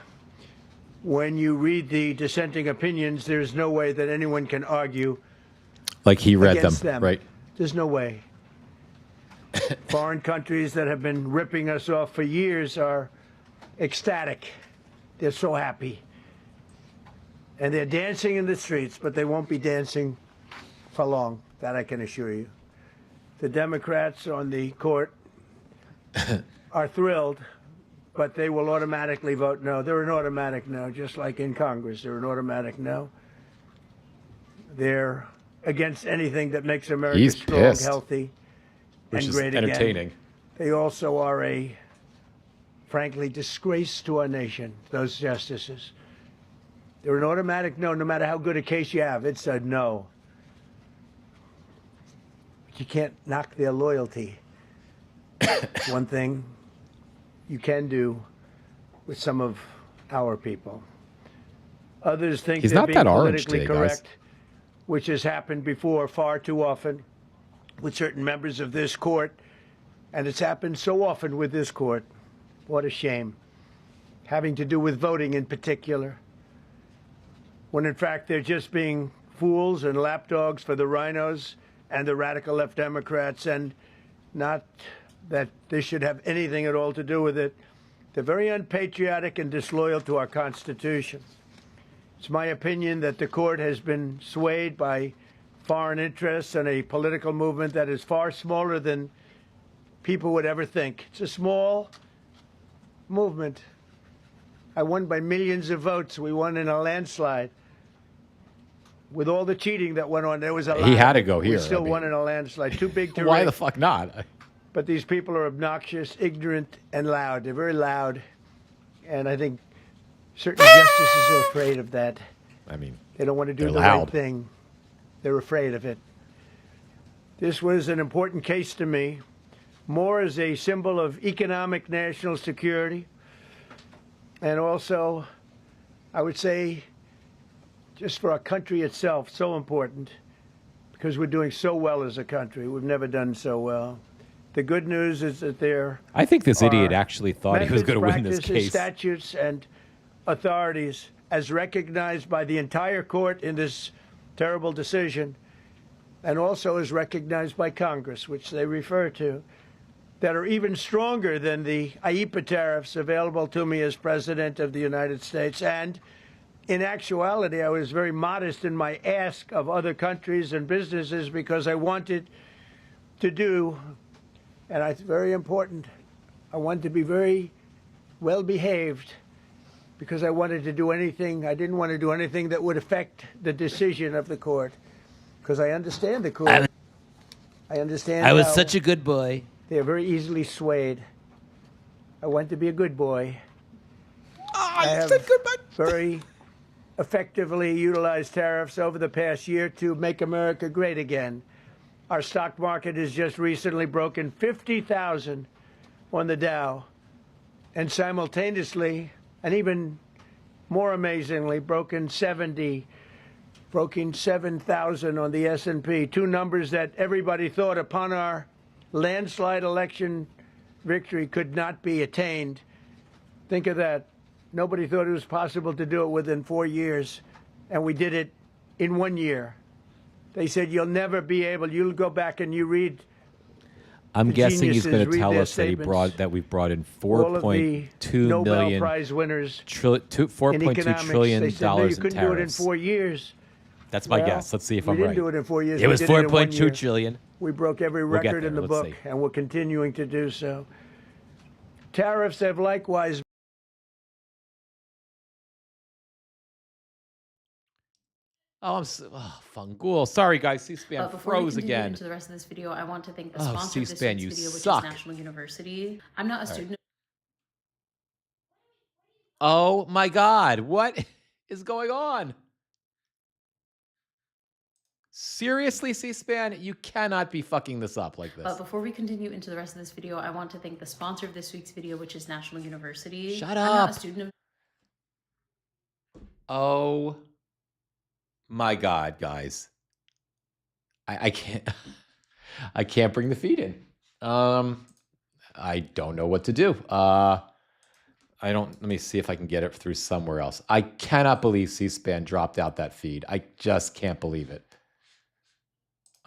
When you read the dissenting opinions, there's no way that anyone can argue like he read against them, right? There's no way. Foreign countries that have been ripping us off for years are ecstatic. They're so happy. And they're dancing in the streets, but they won't be dancing for long, that I can assure you. The Democrats on the court are thrilled, but they will automatically vote no. They're an automatic no, just like in Congress. They're an automatic no. They're against anything that makes America strong, pissed. Healthy, Which and is great entertaining. again. They also are a, frankly, disgrace to our nation, those justices. They're an automatic no, no matter how good a case you have. It's a no. But you can't knock their loyalty. One thing you can do with some of our people. Others think He's they're not being that orange politically today, correct, guys. which has happened before far too often with certain members of this court, and it's happened so often with this court. What a shame. Having to do with voting in particular, when in fact they're just being fools and lapdogs for the rhinos and the radical left Democrats, and not that this should have anything at all to do with it. They're very unpatriotic and disloyal to our Constitution. It's my opinion that the court has been swayed by foreign interests and a political movement that is far smaller than people would ever think. It's a small movement. I won by millions of votes. We won in a landslide. With all the cheating that went on, there was a lot. He had to go here. We still won in a landslide. Too big to Why rig. the fuck not? But these people are obnoxious, ignorant, and loud. They're very loud. And I think certain justices are afraid of that. I mean, they don't want to do the loud. right thing. They're afraid of it. This was an important case to me, more as a symbol of economic national security. And also, I would say, just for our country itself, so important, because we're doing so well as a country. We've never done so well. The good news is that there I think this idiot are actually thought he was going to win this practices, case. Statutes and authorities, as recognized by the entire court in this terrible decision, and also as recognized by Congress, which they refer to, that are even stronger than the IEEPA tariffs available to me as President of the United States. And in actuality, I was very modest in my ask of other countries and businesses because I wanted to do, and it's very important, I wanted to be very well behaved because I wanted to do anything, I didn't want to do anything that would affect the decision of the court, because I understand the court. I understand I was how such a good boy. they're very easily swayed. I want to be a good boy. I have very effectively utilized tariffs over the past year to make America great again. Our stock market has just recently broken 50,000 on the Dow, and simultaneously, and even more amazingly, broken 7,000 on the S&P, two numbers that everybody thought upon our landslide election victory could not be attained. Think of that. Nobody thought it was possible to do it within 4 years, and we did it in 1 year. They said you'll never be able. You'll go back and you read. I'm guessing he's going geniuses to tell read us that we've brought in all of the 4.2 Nobel million, Prize winners in 4.2 economics. trillion They said, no, dollars you in couldn't do it in tariffs. 4 years. That's my Well, guess. Let's see if we I'm didn't right. do it in 4 years. It We was did in 1 4.2 year. trillion. We broke every We'll get record in there. the Let's book, see. and we're continuing to do so. Tariffs have likewise. Oh, Fungool. Sorry, guys. C-SPAN Before we froze continue again. into the rest of this video, I want to thank the Oh, sponsor of this C-SPAN, week's you video, which suck. is National University. I'm not a student. Oh, my God. What is going on? Seriously, C-SPAN? You cannot be fucking this up like this. But before we continue into the rest of this video, I want to thank the sponsor of this week's video, which is National University. Shut I'm not up. a student of Oh, my God, guys. I can't. I can't bring the feed in. I don't know what to do. I don't. Let me see if I can get it through somewhere else. I cannot believe C-SPAN dropped out that feed. I just can't believe it.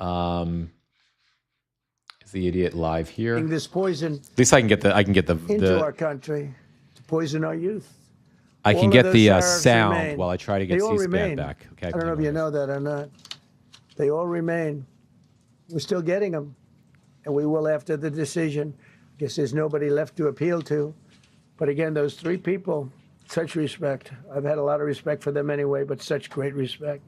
Is the idiot live here? This poison At least I can get the into our country. poison our youth. I All can of get those the tariffs sound remain. while I try to They get all C-SPAN remain. back. Okay, I don't know if you know that or not. They all remain. We're still getting them, and we will after the decision. I guess there's nobody left to appeal to. But again, those three people, such respect. I've had a lot of respect for them anyway, but such great respect.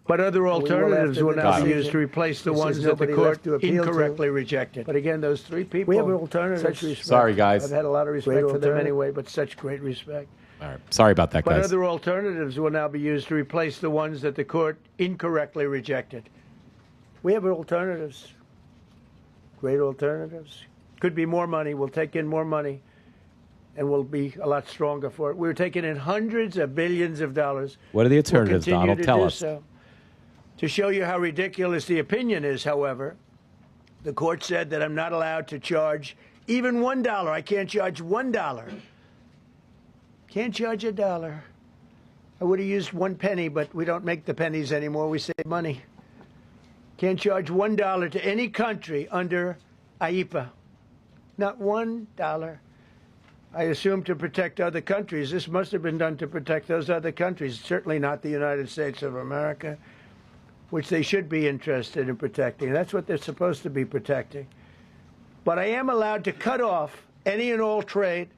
But other alternatives will now be used to replace the ones that the court incorrectly rejected. But again, those three people, we have alternatives. Such respect. Sorry, guys. I've had a lot of respect for them anyway, but such great respect. All right. Sorry about that, But guys. other alternatives will now be used to replace the ones that the court incorrectly rejected. We have alternatives. Great alternatives. Could be more money. We'll take in more money, and we'll be a lot stronger for it. We're taking in hundreds of billions of dollars. What are the alternatives, We'll continue Donald? to Tell do us. so. To show you how ridiculous the opinion is, however, the court said that I'm not allowed to charge even $1. I can't charge $1. Can't charge $1. I would have used 1 penny, but we don't make the pennies anymore. We save money. Can't charge $1 to any country under IEPA. Not $1. I assume to protect other countries. This must have been done to protect those other countries, certainly not the United States of America, which they should be interested in protecting. That's what they're supposed to be protecting. But I am allowed to cut off any and all trade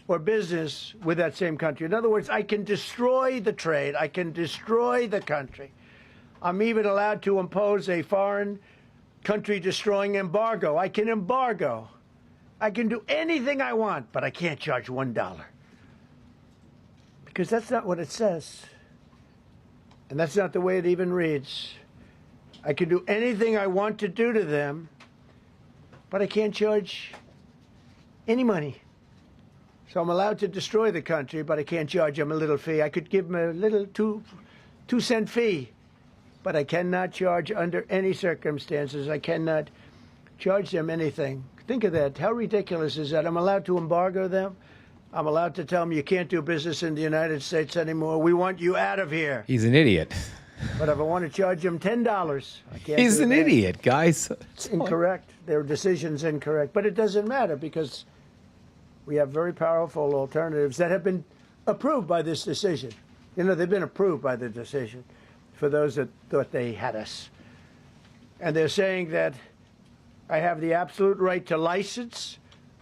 or business with that same country. In other words, I can destroy the trade. I can destroy the country. I'm even allowed to impose a foreign country-destroying embargo. I can embargo. I can do anything I want, but I can't charge $1. Because that's not what it says. And that's not the way it even reads. I can do anything I want to do to them, but I can't charge any money. So I'm allowed to destroy the country, but I can't charge them a little fee. I could give them a little two-cent fee, but I cannot charge under any circumstances. I cannot charge them anything. Think of that. How ridiculous is that? I'm allowed to embargo them. I'm allowed to tell them you can't do business in the United States anymore. We want you out of here. He's an idiot. But if I want to charge them $10, I can't. He's do an that. idiot, guys. It's incorrect. Their decision's incorrect. But it doesn't matter because we have very powerful alternatives that have been approved by this decision. You know, they've been approved by the decision for those that thought they had us. And they're saying that I have the absolute right to license,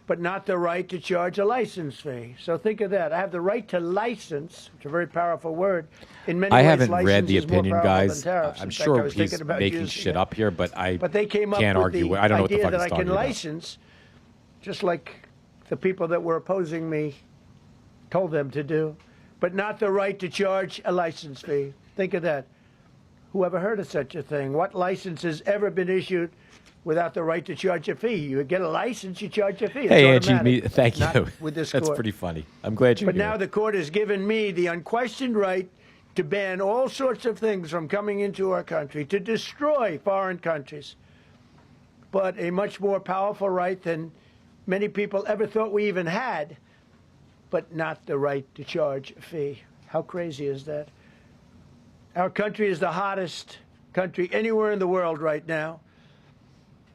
but not the right to charge a license fee. So think of that. I have the right to license, which is a very powerful word. In many I ways, haven't read license the is more opinion, powerful guys. than tariffs. I'm In fact, I sure was he's thinking about making using shit it. up here, but I But they came up can't with argue. the I don't know what the idea fuck that he's I can talking about. license, just like the people that were opposing me told them to do, but not the right to charge a license fee. Think of that. Who ever heard of such a thing? What license has ever been issued without the right to charge a fee? You get a license, you charge a fee. It's Hey, Angie, automatic. thank Not you. with this That's court. pretty funny. I'm glad you're But here. now the court has given me the unquestioned right to ban all sorts of things from coming into our country, to destroy foreign countries. But a much more powerful right than many people ever thought we even had, but not the right to charge a fee. How crazy is that? Our country is the hottest country anywhere in the world right now.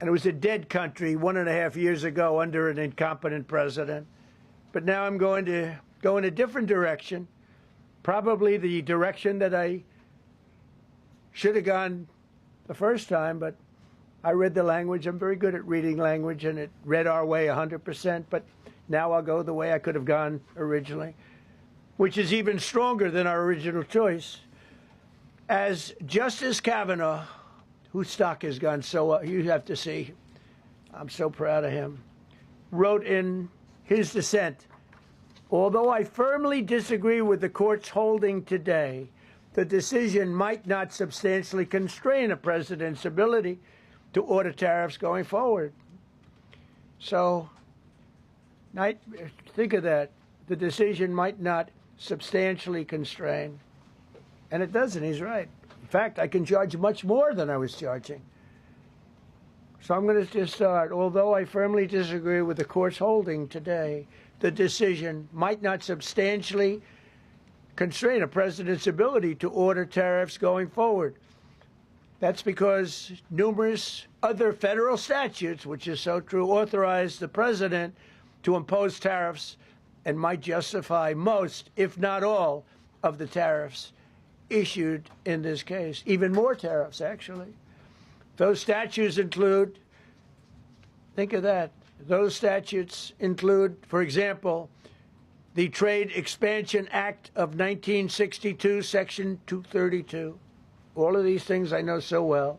And it was a dead country 1.5 years ago under an incompetent president. But now I'm going to go in a different direction, probably the direction that I should have gone the first time, but I read the language. I'm very good at reading language, and it read our way 100%, but now I'll go the way I could have gone originally, which is even stronger than our original choice. As Justice Kavanaugh, whose stock has gone so up, you have to see, I'm so proud of him, wrote in his dissent, although I firmly disagree with the court's holding today, the decision might not substantially constrain a president's ability to order tariffs going forward. So, think of that. The decision might not substantially constrain. And it doesn't, he's right. In fact, I can charge much more than I was charging. So I'm going to just start. Although I firmly disagree with the court's holding today, the decision might not substantially constrain a president's ability to order tariffs going forward. That's because numerous other federal statutes, which is so true, authorize the president to impose tariffs and might justify most, if not all, of the tariffs issued in this case. Even more tariffs, actually. Those statutes include, think of that, those statutes include, for example, the Trade Expansion Act of 1962, Section 232. All of these things I know so well.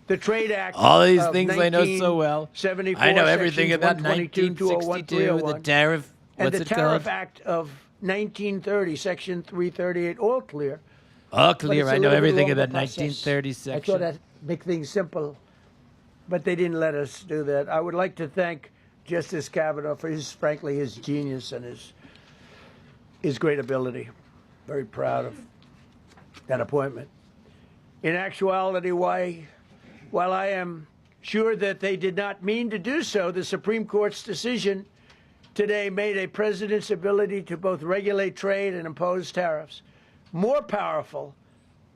The Trade Act. All of these things I know so well. 74, I know everything about 122, 1962, the tariff. And What's the it Tariff called? Act of 1930, Section 338, all clear. All But clear. it's a I know little bit everything longer about process. 1930 I section. thought I'd make things simple, but they didn't let us do that. I would like to thank Justice Kavanaugh for frankly, his genius and his great ability. Very proud of that appointment. In actuality, while I am sure that they did not mean to do so, the Supreme Court's decision today made a president's ability to both regulate trade and impose tariffs more powerful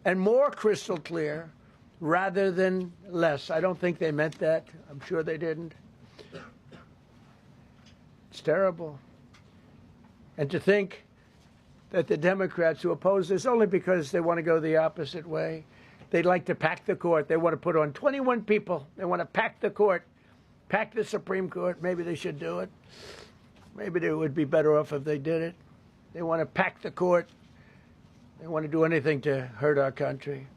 and more crystal clear rather than less. I don't think they meant that. I'm sure they didn't. It's terrible. And to think that the Democrats who oppose this only because they want to go the opposite way, they'd like to pack the court. They want to put on 21 people. They want to pack the court, pack the Supreme Court. Maybe they should do it. Maybe they would be better off if they did it. They want to pack the court. They want to do anything to hurt our country.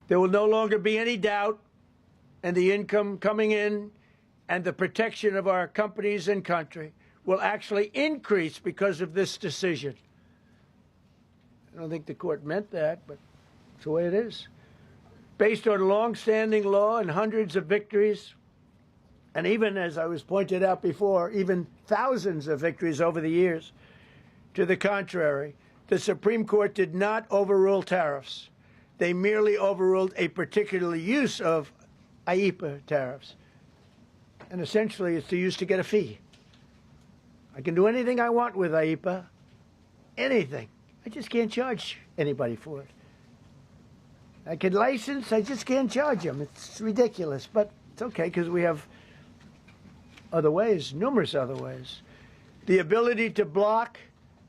There will no longer be any doubt, and the income coming in and the protection of our companies and country will actually increase because of this decision. I don't think the court meant that, but it's the way it is. Based on long-standing law and hundreds of victories, and even, as I was pointed out before, even thousands of victories over the years, to the contrary, the Supreme Court did not overrule tariffs. They merely overruled a particular use of IEEPA tariffs. And essentially, it's used to get a fee. I can do anything I want with IEEPA, anything. I just can't charge anybody for it. I can license, I just can't charge them. It's ridiculous, but it's okay because we have other ways, numerous other ways. The ability to block,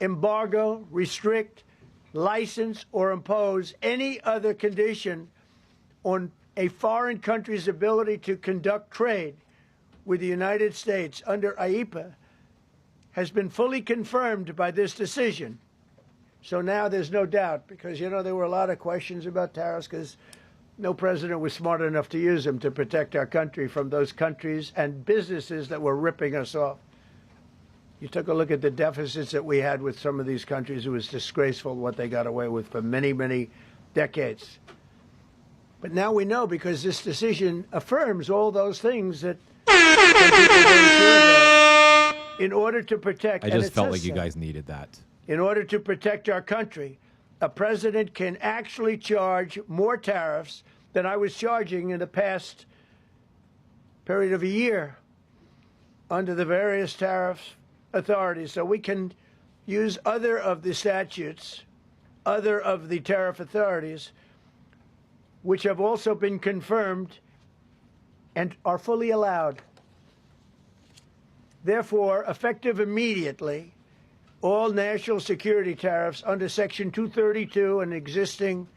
embargo, restrict, license, or impose any other condition on a foreign country's ability to conduct trade with the United States under IEEPA has been fully confirmed by this decision. So now there's no doubt, because, you know, there were a lot of questions about tariffs because no president was smart enough to use them to protect our country from those countries and businesses that were ripping us off. You took a look at the deficits that we had with some of these countries. It was disgraceful what they got away with for many, many decades. But now we know, because this decision affirms all those things that people were sure about. In order to protect, I and just it felt says like you so. guys needed that. In order to protect our country, a president can actually charge more tariffs than I was charging in the past period of a year under the various tariff authorities. So we can use other of the statutes, other of the tariff authorities, which have also been confirmed and are fully allowed. Therefore, effective immediately, all national security tariffs under Section 232 and existing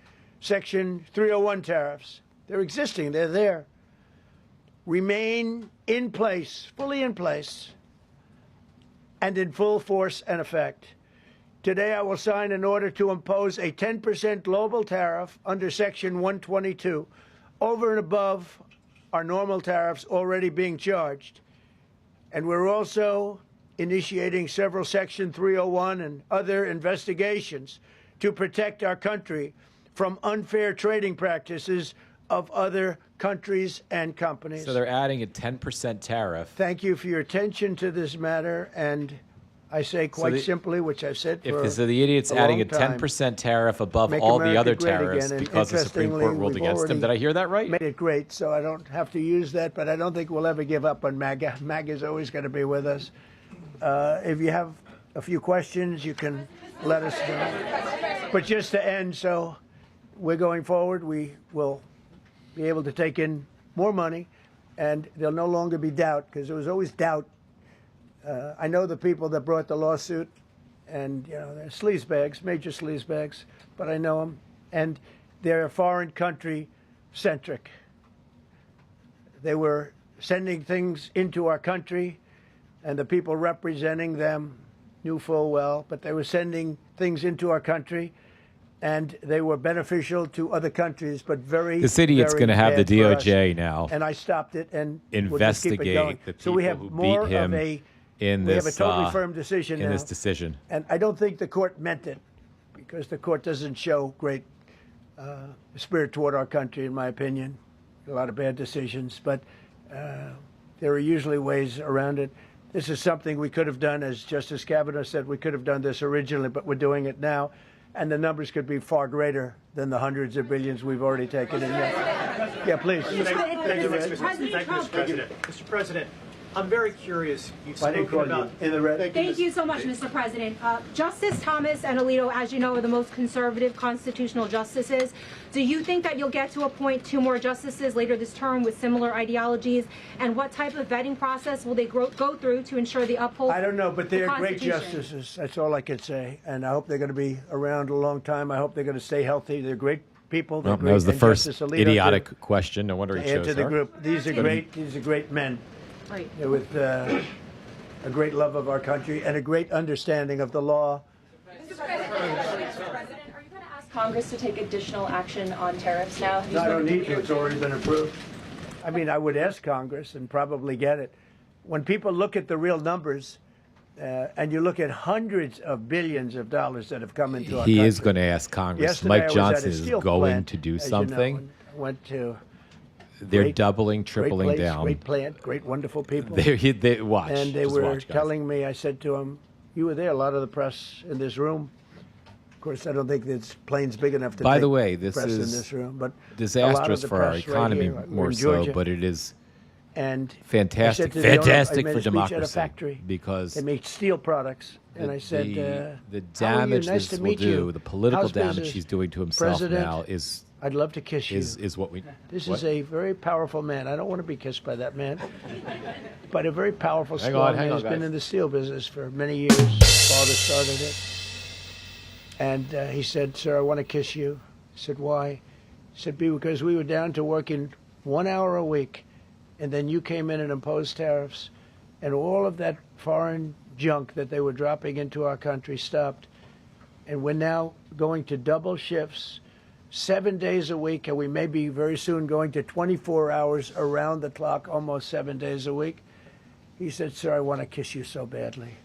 Section 301 tariffs, they're existing, they're there, remain in place, fully in place, and in full force and effect. Today, I will sign an order to impose a 10% global tariff under Section 122 over and above our normal tariffs already being charged. And we're also initiating several Section 301 and other investigations to protect our country from unfair trading practices of other countries and companies. So they're adding a 10% tariff. Thank you for your attention to this matter, and I say quite simply, which I've said for If the idiot's adding a long time, 10% tariff above make all the America other great tariffs again, and because the Supreme Court interestingly, ruled we've against them. already Did I hear that right? made it great, so I don't have to use that, but I don't think we'll ever give up on MAGA. MAGA is always going to be with us. If you have a few questions, you can let us know. But just to end, so we're going forward. We will be able to take in more money, and there'll no longer be doubt, because there was always doubt I know the people that brought the lawsuit, and they're sleazebags, major sleazebags, but I know them, and they're foreign country centric. They were sending things into our country, and the people representing them knew full well, but they were sending things into our country, and they were beneficial to other countries, but very, This idiot's going to have the bad for us. DOJ now And I stopped it, and we'll just keep it investigate going. the people So we have who more beat him of a, in we this have a totally firm decision in now. this decision. And I don't think the court meant it, because the court doesn't show great spirit toward our country, in my opinion. A lot of bad decisions, but there are usually ways around it. This is something we could have done, as Justice Kavanaugh said, we could have done this originally, but we're doing it now. And the numbers could be far greater than the hundreds of billions we've already taken in. Yeah, please. Mr. President, I'm very curious. You've I didn't spoken call about you in the red. Thank you so much, Mr. President. Justice Thomas and Alito, as you know, are the most conservative constitutional justices. Do you think that you'll get to appoint 2 more justices later this term with similar ideologies? And what type of vetting process will they go through to ensure they uphold? I don't know, but they're great Constitution? justices. That's all I can say. And I hope they're going to be around a long time. I hope they're going to stay healthy. They're great people. They're Well, great. that was the And first Justice Alito, idiotic question. No wonder he to add chose to the her. group. These are great. These are great men. Right. With a great love of our country and a great understanding of the law. Mr. President, are you going to ask Congress to take additional action on tariffs now? No, I don't need to. It's already been approved. I mean, I would ask Congress and probably get it. When people look at the real numbers, and you look at hundreds of billions of dollars that have come into our country. He is going to ask Congress. Yesterday, Mike I was Johnson at a is steel going plant, to do as you know, something. and I went to They're great- doubling, tripling great place, down. Great plant, great wonderful people. They watch. And they Just were watch, guys. telling me, I said to them, you were there, a lot of the press in this room. Of course, I don't think this plane's big enough to By take the way, this press in is this room, but a lot of disastrous the for our press right economy here, we're more in so, Georgia. but it is And fantastic, I said to the owner, fantastic I made for a speech at a democracy factory. because They make steel products. And I said, the "How are you? damage Nice this to will meet you. do, the political How's damage business? he's doing to himself President, now is I'd love to kiss you. is what we. This what? is a very powerful man. I don't want to be kissed by that man, but a very powerful, Hang strong on, man. He's guys. been in the steel business for many years. His father started it. And he said, sir, I want to kiss you. I said, why? He said, because we were down to working 1 hour a week, and then you came in and imposed tariffs, and all of that foreign junk that they were dropping into our country stopped. And we're now going to double shifts, 7 days a week, and we may be very soon going to 24 hours around the clock, almost 7 days a week. He said, sir, I want to kiss you so badly.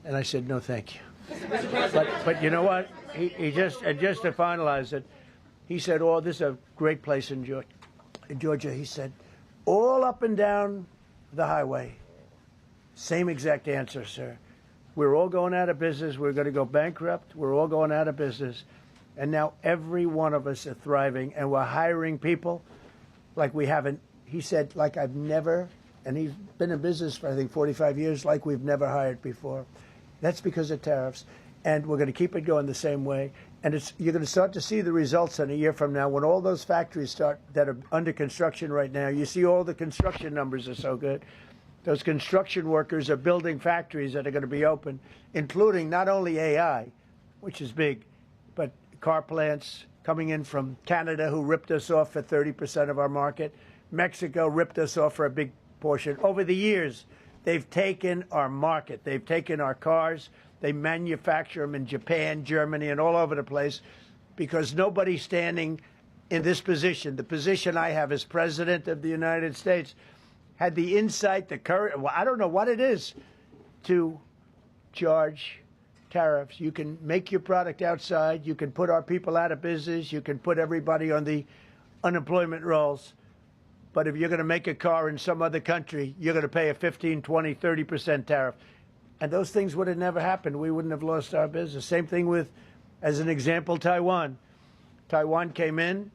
And I said, no, thank you. But you know what? He just to finalize it, he said, oh, this is a great place in Georgia. He said, all up and down the highway, same exact answer, sir. We're all going out of business. We're going to go bankrupt. We're all going out of business. And now every one of us are thriving, and we're hiring people like we haven't. He said, like I've never, and he's been in business for, I think, 45 years, like we've never hired before. That's because of tariffs. And we're going to keep it going the same way. And you're going to start to see the results in a year from now when all those factories start that are under construction right now. You see all the construction numbers are so good. Those construction workers are building factories that are going to be open, including not only AI, which is big, but car plants coming in from Canada, who ripped us off for 30% of our market. Mexico ripped us off for a big portion. Over the years, they've taken our market. They've taken our cars. They manufacture them in Japan, Germany, and all over the place because nobody's standing in this position. The position I have as President of the United States had the insight, the courage, well, I don't know what it is, to charge tariffs. You can make your product outside. You can put our people out of business. You can put everybody on the unemployment rolls. But if you're going to make a car in some other country, you're going to pay a 15, 20, 30% tariff. And those things would have never happened. We wouldn't have lost our business. Same thing with, as an example, Taiwan. Taiwan came in.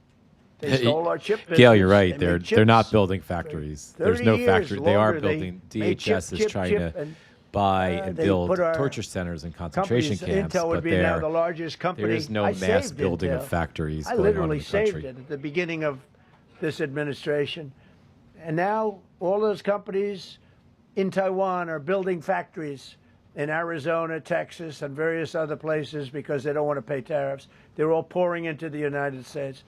They stole our chip business. Gail, you're right. They They're made not chips building factories. for There's no 30 years factory. They are longer. building. made DHS is chip, trying chip, to and, buy and they build put our torture centers and concentration companies, camps. Intel would but be now the largest company. there is no I mass saved building Intel. of factories I going on in literally the saved country. it at the beginning of this administration. And now all those companies in Taiwan are building factories in Arizona, Texas, and various other places because they don't want to pay tariffs. They're all pouring into the United States.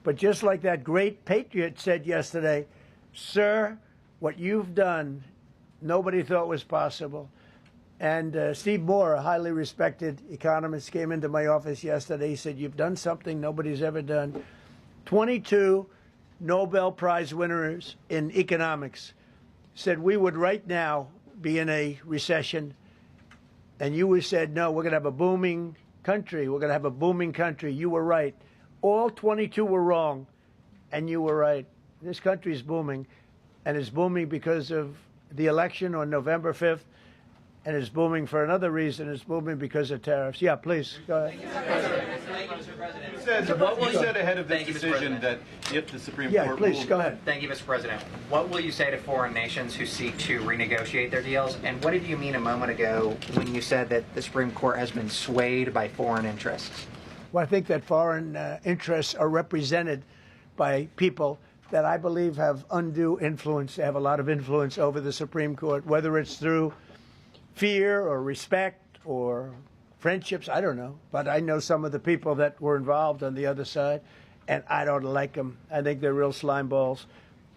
But just like that great patriot said yesterday, sir, what you've done, nobody thought was possible. And Steve Moore, a highly respected economist, came into my office yesterday. He said, you've done something nobody's ever done. 22 Nobel Prize winners in economics said we would right now be in a recession. And you said, no, we're going to have a booming country. We're going to have a booming country. You were right. All 22 were wrong, and you were right. This country is booming, and it's booming because of the election on November 5th, and it's booming for another reason. It's booming because of tariffs. Yeah, please, go ahead. Thank you, Mr. President. You said ahead of this decision that if the Supreme Court Yeah, please, ruled, go ahead. Thank you, Mr. President. What will you say to foreign nations who seek to renegotiate their deals? And what did you mean a moment ago when you said that the Supreme Court has been swayed by foreign interests? Well, I think that foreign interests are represented by people that I believe have undue influence. They have a lot of influence over the Supreme Court, whether it's through fear or respect or friendships, I don't know. But I know some of the people that were involved on the other side, and I don't like them. I think they're real slime balls.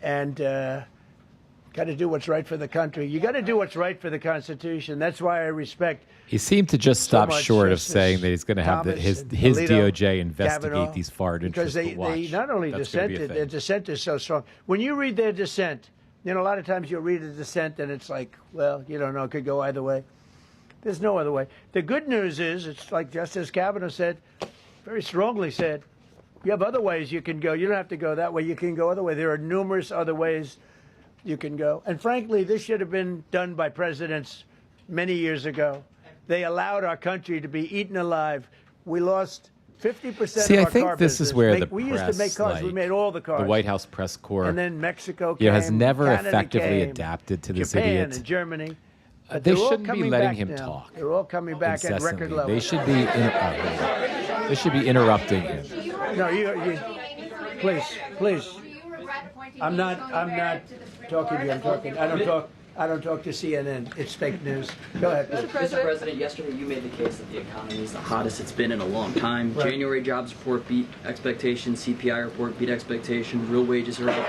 And got to do what's right for the country. You got to do what's right for the Constitution. That's why I respect. He seemed to just stop much short of Justice saying that he's going to have his Alito, DOJ investigate Kavanaugh, these foreign because interests. they not only That's gonna be a dissented, thing. their dissent is so strong. When you read their dissent, you know, a lot of times you'll read a dissent and it's like, well, you don't know, it could go either way. There's no other way. The good news is, it's like Justice Kavanaugh said, very strongly said, you have other ways you can go. You don't have to go that way. You can go other way. There are numerous other ways you can go. And frankly, this should have been done by presidents many years ago. They allowed our country to be eaten alive. We lost 50% See, of our I think car this business. is where the We press, used to make cars. We like, made all the cars. the White House press corps, And then Mexico came, has never Canada effectively came, adapted to this Japan idiot. and Germany. But They they're all shouldn't be coming letting back him now. talk. They're all coming back at record Incessantly. level. They should be interrupting him. No, you please. I'm not talking to you. I don't talk to CNN. It's fake news. Go ahead. Please. Mr. President, yesterday you made the case that the economy is the hottest it's been in a long time. Right. January jobs report beat expectations, CPI report beat expectations, real wages are up.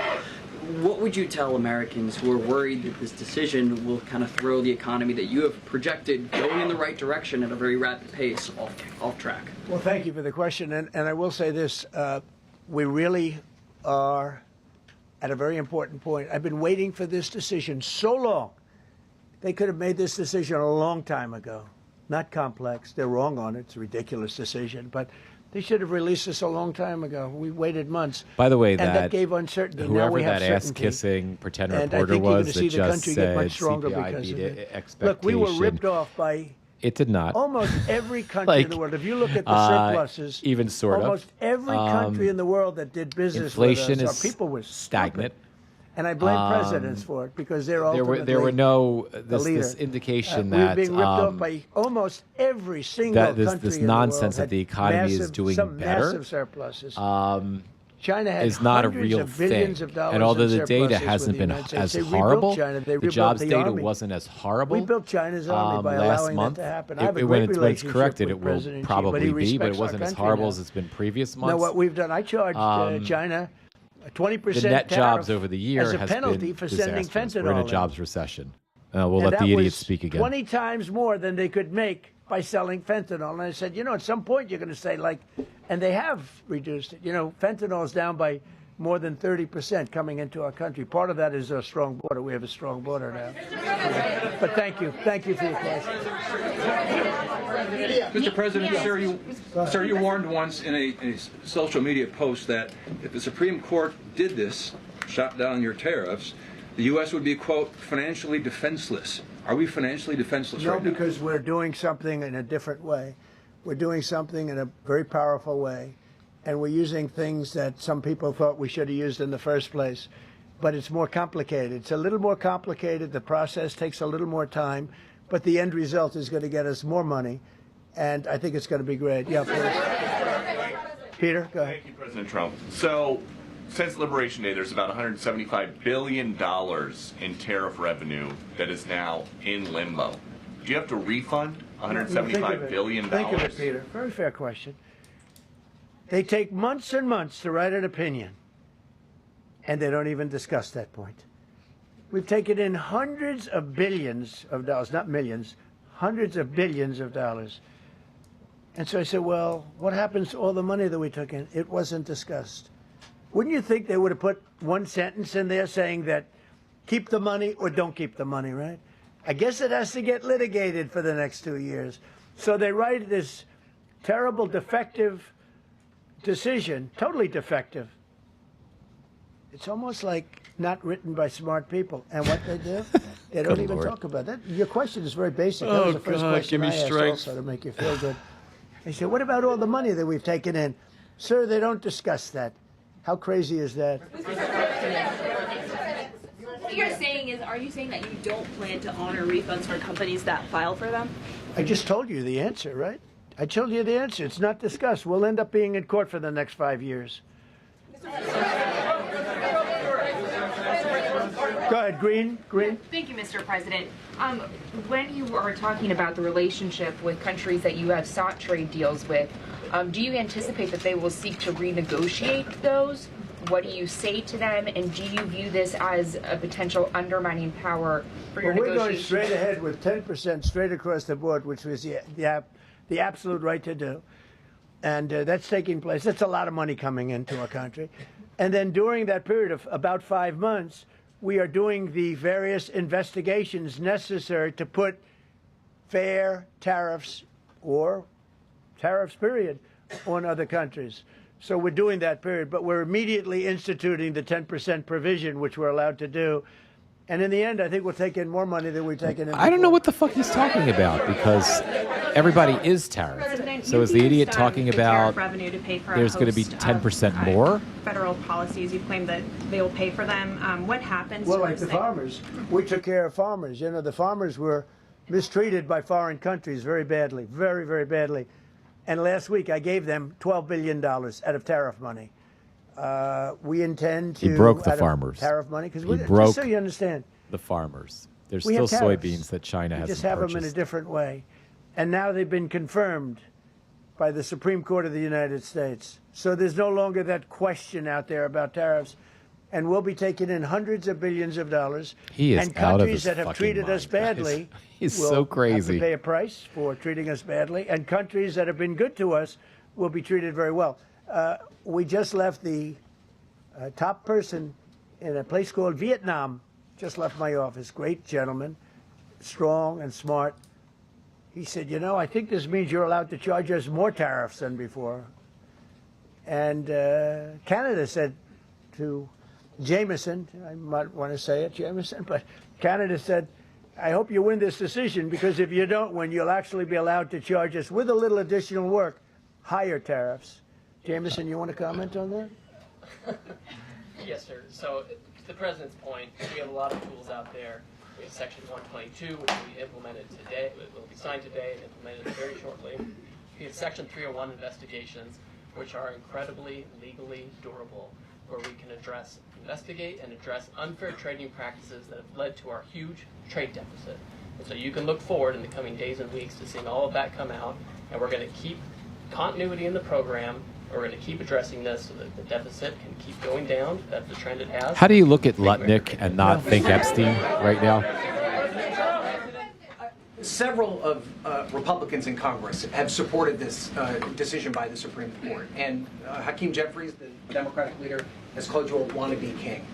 What would you tell Americans who are worried that this decision will kind of throw the economy that you have projected going in the right direction at a very rapid pace off track? Well, thank you for the question. And I will say this. We really are at a very important point. I've been waiting for this decision so long. They could have made this decision a long time ago. Not complex. They're wrong on it. It's a ridiculous decision. But they should have released this a long time ago. We waited months. By the way, and that gave uncertainty. Now whoever we have that certainty. ass-kissing pretend And I reporter think you're going was to that see the just country get said much stronger CPI because beat of it. expectation. Look, we were ripped off by It did not. almost every country in the world. If you look at the surpluses, even sort of. almost every country in the world that did business inflation with us, is our people were stagnant. And I blame presidents for it because they're ultimately there were no the leader. this indication we were that being ripped off by almost every single country this in nonsense the world that the economy is doing some better. Massive surpluses. China had is not a hundreds real of billions thing. of dollars And although in the data surpluses hasn't with the been United States. as They rebuilt horrible, China. They the rebuilt jobs the data army. wasn't as horrible. We built China's army by last allowing month. that to happen. I have a When great it's relationship corrected, with it will President Xi, probably but he be, but it respects wasn't our as country horrible now. as it's been previous months. Now, what we've done, I charged China a 20% the net jobs tariff over the year as a has penalty been for sending disastrous. fentanyl We're in a in. jobs recession. We'll And let the that idiots was speak again. 20 times more than they could make by selling fentanyl. And I said, you know, at some point you're going to say, like, and they have reduced it. You know, fentanyl is down by more than 30% coming into our country. Part of that is a strong border. We have a strong border now. But thank you. Thank you for your question. Mr. President, sir, you warned once in a social media post that if the Supreme Court did this, shot down your tariffs, the U.S. would be, quote, financially defenseless. Are we financially defenseless right now? No, because we're doing something in a different way. We're doing something in a very powerful way. And we're using things that some people thought we should have used in the first place. But it's more complicated. It's a little more complicated. The process takes a little more time. But the end result is going to get us more money. And I think it's going to be great. Yeah, please. Peter, go ahead. Thank you, President Trump. So since Liberation Day, there's about $175 billion in tariff revenue that is now in limbo. Do you have to refund $175 billion? Think of it, Peter. Very fair question. They take months and months to write an opinion, and they don't even discuss that point. We've taken in hundreds of billions of dollars, not millions, hundreds of billions of dollars. And so I said, well, what happens to all the money that we took in? It wasn't discussed. Wouldn't you think they would have put one sentence in there saying that keep the money or don't keep the money, right? I guess it has to get litigated for the next 2 years. So they write this terrible, defective decision, totally defective. It's almost like not written by smart people. And what they do, they don't even talk about that. Your question is very basic. That was the first question I asked also to make you feel good. They said, what about all the money that we've taken in? Sir, they don't discuss that. How crazy is that? What you're saying is, are you saying that you don't plan to honor refunds for companies that file for them? I just told you the answer, right? I told you the answer. It's not discussed. We'll end up being in court for the next 5 years. Go ahead, Green. Thank you, Mr. President. When you are talking about the relationship with countries that you have sought trade deals with, do you anticipate that they will seek to renegotiate those? What do you say to them? And do you view this as a potential undermining power for your negotiations? We're going straight ahead with 10% straight across the board, which was the absolute right to do. And that's taking place. That's a lot of money coming into our country. And then during that period of about 5 months, we are doing the various investigations necessary to put fair tariffs or tariffs, period, on other countries. So we're doing that period, but we're immediately instituting the 10% provision, which we're allowed to do. And in the end, I think we'll take in more money than we've taken in before. I don't know what the fuck he's talking about, because everybody is tariffed. So is the idiot talking about revenue to pay for there's going to be 10% more? Federal policies, you claim that they will pay for them. What happens? Well, like the farmers. We took care of farmers. You know, the farmers were mistreated by foreign countries very badly, very, very badly. And last week I gave them $12 billion out of tariff money. We intend to... He broke the farmers. Tariff money, because broke just so you understand. The farmers. There's we still have tariffs. soybeans that China hasn't We just have purchased. them in a different way. And now they've been confirmed by the Supreme Court of the United States. So there's no longer that question out there about tariffs. And we'll be taking in hundreds of billions of dollars. He is and out of his countries that have fucking treated mind, us badly He's will so crazy. have to pay a price for treating us badly. And countries that have been good to us will be treated very well. We just left the top person in a place called Vietnam, just left my office. Great gentleman, strong and smart. He said, you know, I think this means you're allowed to charge us more tariffs than before. And Canada said to Jameson, I might want to say it, Jameson, but Canada said, I hope you win this decision, because if you don't win, you'll actually be allowed to charge us with a little additional work, higher tariffs. Jameson, you want to comment on that? Yes, sir. So, to the President's point, we have a lot of tools out there. We have Section 122, which we implemented today, will be signed today and implemented very shortly. We have Section 301 investigations, which are incredibly legally durable, where we can investigate and address unfair trading practices that have led to our huge trade deficit. And so you can look forward in the coming days and weeks to seeing all of that come out, and we're going to keep continuity in the program. We're going to keep addressing this so that the deficit can keep going down. That's the trend it has. How do you look at Lutnick and not think Epstein right now? Several of Republicans in Congress have supported this decision by the Supreme Court. And Hakeem Jeffries, the Democratic leader, has called you a wannabe king.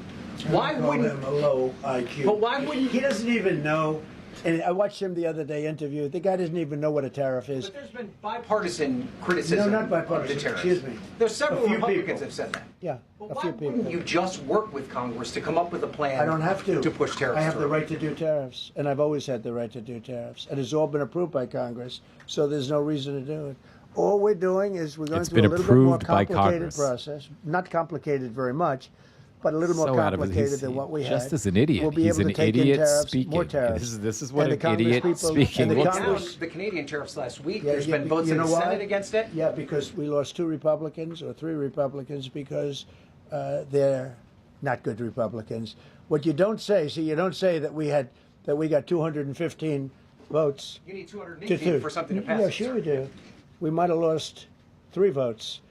Why wouldn't him a low IQ? But why wouldn't he doesn't even know? And I watched him the other day interview. The guy doesn't even know what a tariff is. But there's been bipartisan criticism. No, not bipartisan. Of the tariff. Excuse me. There's several A few Republicans people. have said that. Yeah, Well, a why few people. wouldn't you just work with Congress to come up with a plan? I don't have to. To push tariffs. I have the through? right to do tariffs, and I've always had the right to do tariffs. And it's all been approved by Congress, so there's no reason to do it. All we're doing is we're going It's through a been little bit more approved by complicated Congress. process. Not complicated very much, but a little more So out of it, complicated he's- than what we had. just as an idiot. We'll be He's able an to take in idiot tariffs, speaking. more tariffs. This is what And an the Congress idiot people- speaking and the looks Congress- The Canadian tariffs last week. Yeah, There's been votes you in know the why? Senate against it. Yeah, because we lost 2 Republicans or 3 Republicans because they're not good Republicans. What you don't say, you don't say that we got 215 votes. You need 218 for something to pass. Yeah, sure we do. We might have lost 3 votes,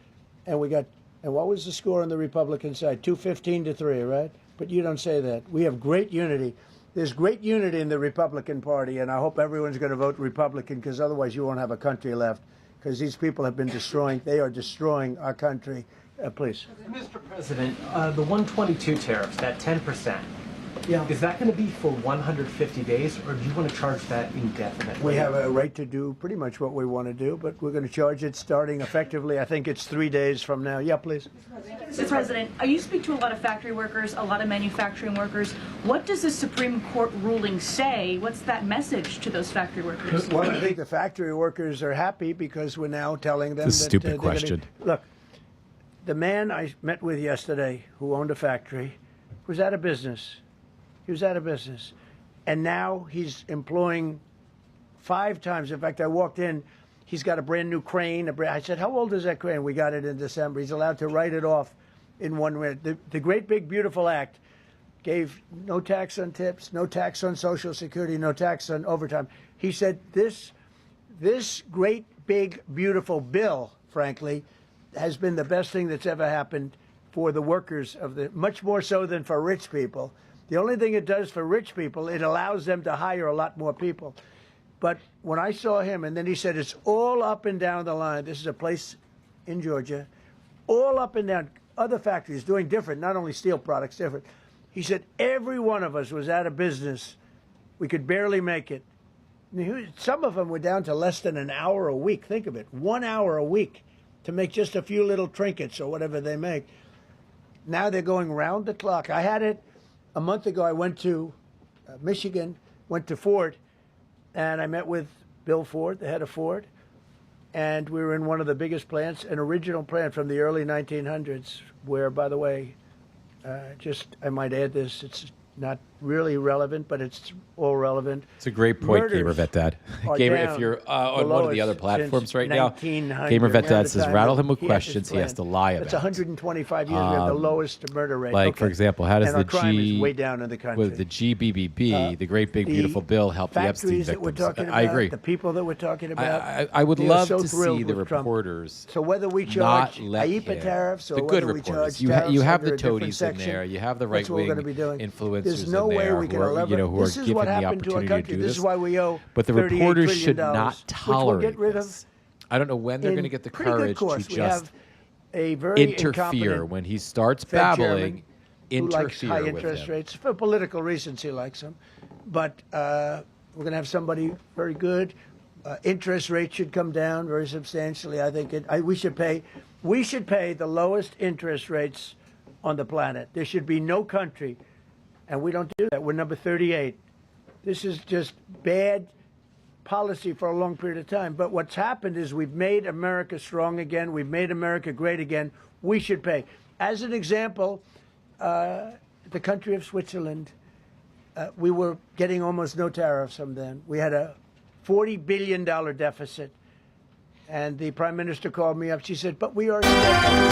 and what was the score on the Republican side? 215 to 3, right? But you don't say that. We have great unity. There's great unity in the Republican Party, and I hope everyone's going to vote Republican, because otherwise you won't have a country left, because these people have been they are destroying our country. Please. Mr. President, the 122 tariffs, that 10%, yeah, is that going to be for 150 days, or do you want to charge that indefinitely? We have a right to do pretty much what we want to do, but we're going to charge it starting effectively, I think it's 3 days from now. Yeah, please. Mr. President, you speak to a lot of factory workers, a lot of manufacturing workers. What does the Supreme Court ruling say? What's that message to those factory workers? Well, I think the factory workers are happy because we're now telling them It's a that stupid question. Look, the man I met with yesterday who owned a factory was out of business. He was out of business. And now he's employing 5 times. In fact, I walked in, he's got a brand new crane. I said, how old is that crane? We got it in December. He's allowed to write it off in 1 minute. The Great Big Beautiful Act gave no tax on tips, no tax on Social Security, no tax on overtime. He said this great big beautiful bill, frankly, has been the best thing that's ever happened for the workers much more so than for rich people. The only thing it does for rich people, it allows them to hire a lot more people. But when I saw him, and then he said, it's all up and down the line. This is a place in Georgia, all up and down, other factories doing different, not only steel products, different. He said, every one of us was out of business. We could barely make it. Some of them were down to less than an hour a week. Think of it, 1 hour a week to make just a few little trinkets or whatever they make. Now they're going round the clock. I had it a month ago. I went to Michigan, went to Ford, and I met with Bill Ford, the head of Ford, and we were in one of the biggest plants, an original plant from the early 1900s, where, by the way, I might add this, it's not really relevant, but it's all relevant. It's a great point, Murders Gamer Vet Dad. are Gamer, down if you're the on one of the other lowest platforms since right now, 1900. Gamer Vet Around Dad the says time rattle that him with he had questions this he has plan. to lie about. That's 125 years. We have the lowest murder rate. Like, for example, how does and the our crime is way down in the country. with the GBBB, the Great Big Beautiful Bill, help the Epstein factories that we're victims? talking I about, agree. the people that we're talking about. I would they are love so to thrilled see the with Trump. reporters So whether we not charge let IEPA him, tariffs or the good whether we reporters. charge You tariffs have the under a different toadies in section, there. You have the that's what we're right-wing gonna be doing. influencers There's no in way there we can who are, who are this is giving what the happened to our opportunity country. to do This this. is why we owe But the $38 reporters trillion, should not which we'll tolerate get rid this. of. I don't know when they're going to get the courage to We just have a very interfere incompetent when he starts Fed babbling. chairman who likes high Interfere with interest him. rates for political reasons. He likes them, but we're going to have somebody very good. Interest rates should come down very substantially. I think we should pay the lowest interest rates on the planet. There should be no country, and we don't do that. We're number 38. This is just bad policy for a long period of time. But what's happened is we've made America strong again. We've made America great again. We should pay. As an example, the country of Switzerland, we were getting almost no tariffs from them. We had a $40 billion deficit. And the prime minister called me up. She said, but we are a small country.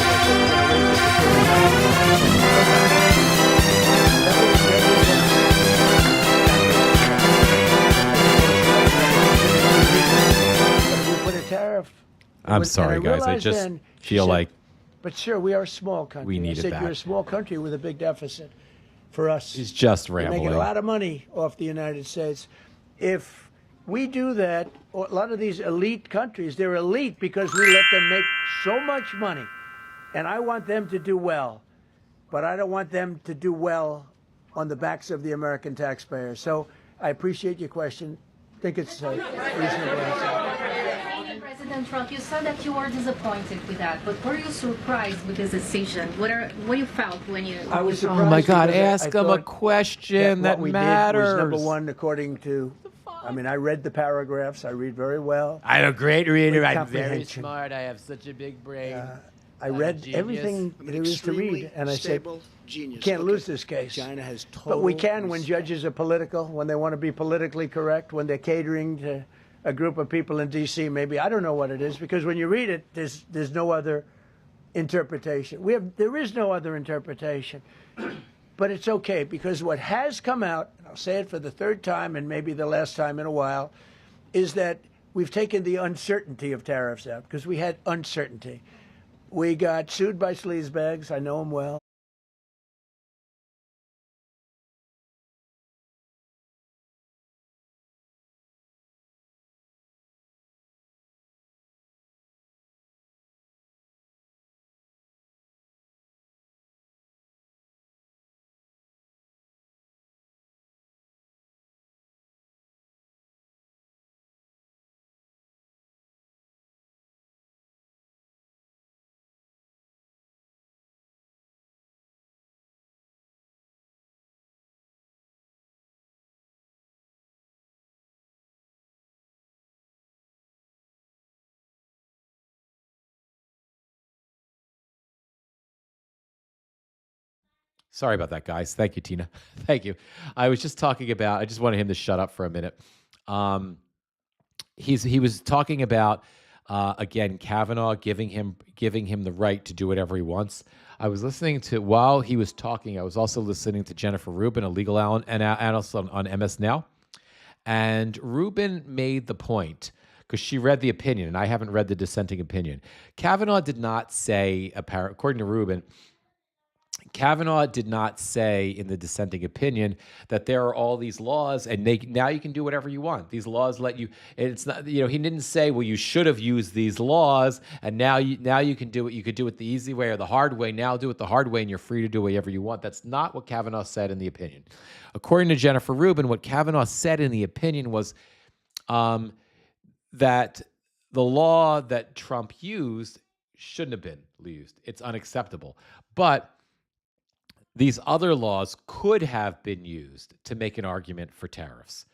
We put a tariff. I'm sorry, guys. I just feel like but sir, we are a small country. we I needed said, that. You're a small country with a big deficit. For us, He's just we're rambling. making a lot of money off the United States. If we do that, a lot of these elite countries, they're elite because we let them make so much money. And I want them to do well. But I don't want them to do well on the backs of the American taxpayer. So I appreciate your question. I think it's a reasonable answer. President Trump, you said that you were disappointed with that, but were you surprised with this decision? What you felt when you? I was surprised. Oh my God! because Ask I him a thought question that what we matters. did was number one, according to. I mean, I read the paragraphs. I read very well. I'm a great reader. With I'm very comprehension. smart. I have such a big brain. I read everything there is to read, and I say, you can't lose this case. China has But we can when judges are political, when they want to be politically correct, when they're catering to a group of people in D.C. Maybe I don't know what it is, because when you read it, there's no other interpretation. There is no other interpretation. But it's okay, because what has come out, and I'll say it for the third time and maybe the last time in a while, is that we've taken the uncertainty of tariffs out, because we had uncertainty. We got sued by sleazebags. I know them well. Sorry about that, guys. Thank you, Tina. Thank you. I was just talking about. I just wanted him to shut up for a minute. He was talking about again Kavanaugh giving him the right to do whatever he wants. I was listening to while he was talking. I was also listening to Jennifer Rubin, a legal analyst on MS Now, and Rubin made the point, because she read the opinion, and I haven't read the dissenting opinion. Kavanaugh did not say, according to Rubin, Kavanaugh did not say in the dissenting opinion that there are all these laws and now you can do whatever you want. These laws let you. It's not. He didn't say, well, you should have used these laws and now you can do it. You could do it the easy way or the hard way. Now do it the hard way and you're free to do whatever you want. That's not what Kavanaugh said in the opinion. According to Jennifer Rubin, what Kavanaugh said in the opinion was that the law that Trump used shouldn't have been used. It's unacceptable. But these other laws could have been used to make an argument for tariffs.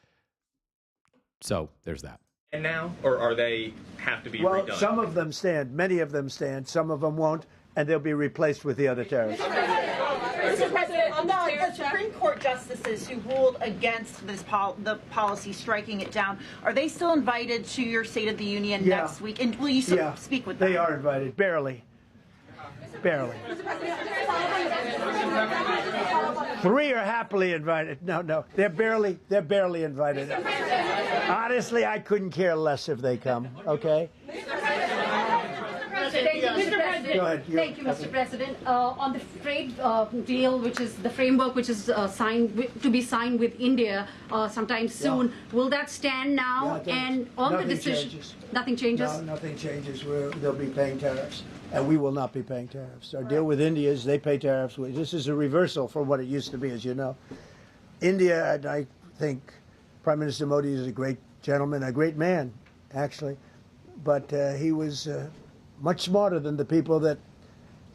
So there's that. And now, or are they have to be redone? Well, some of them stand. Many of them stand. Some of them won't, and they'll be replaced with the other tariffs. Mr. President, on the Supreme Court justices who ruled against this the policy, striking it down, are they still invited to your State of the Union next week? And will you speak with them? They are invited. Barely. Barely. 3 are happily invited. No, they're barely invited. Honestly, I couldn't care less if they come. Okay. Mr. President, go ahead. Thank you, Mr. President. On the trade deal, which is the framework, which is to be signed with India sometime soon, will that stand now? And on the decision, nothing changes. No, nothing changes. They'll be paying tariffs. And we will not be paying tariffs. Our deal with India is they pay tariffs. This is a reversal from what it used to be, as you know. India, and I think Prime Minister Modi is a great gentleman, a great man, actually. But he was much smarter than the people that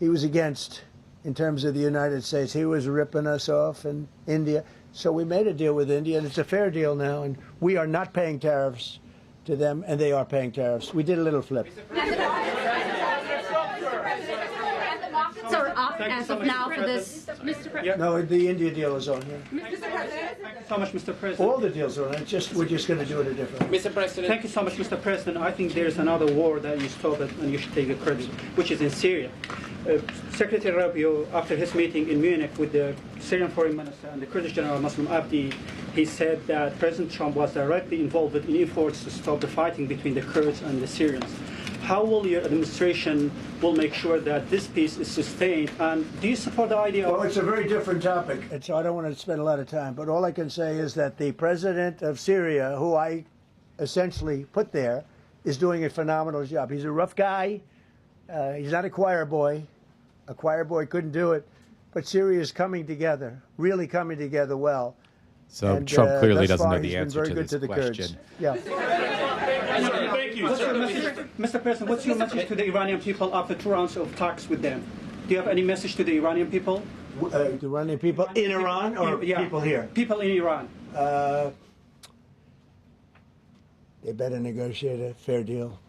he was against in terms of the United States. He was ripping us off in India. So we made a deal with India, and it's a fair deal now. And we are not paying tariffs to them, and they are paying tariffs. We did a little flip. Are up as of now for this, Mr. President. No, the India deal is on here. Mr. President. Thank you so much, Mr. President. All the deals are on it. We're just going to do it a different way. Mr. President. Thank you so much, Mr. President. I think there is another war that you stopped and you should take the credit, which is in Syria. Secretary Rubio, after his meeting in Munich with the Syrian Foreign Minister and the Kurdish General Muslim Abdi, he said that President Trump was directly involved in efforts to stop the fighting between the Kurds and the Syrians. How will your administration make sure that this peace is sustained? And do you support the idea of... Well, it's a very different topic, and so I don't want to spend a lot of time. But all I can say is that the president of Syria, who I essentially put there, is doing a phenomenal job. He's a rough guy. He's not a choir boy. A choir boy couldn't do it. But Syria is coming together, really coming together well. So and, Trump clearly thus doesn't far, know the he's answer been very to good this the question. Kurds. Yeah. Thank you. Mr. President, what's your message to the Iranian people after 2 rounds of talks with them? Do you have any message to the Iranian people? The Iranian people in Iran or people here? People in Iran. They better negotiate a fair deal.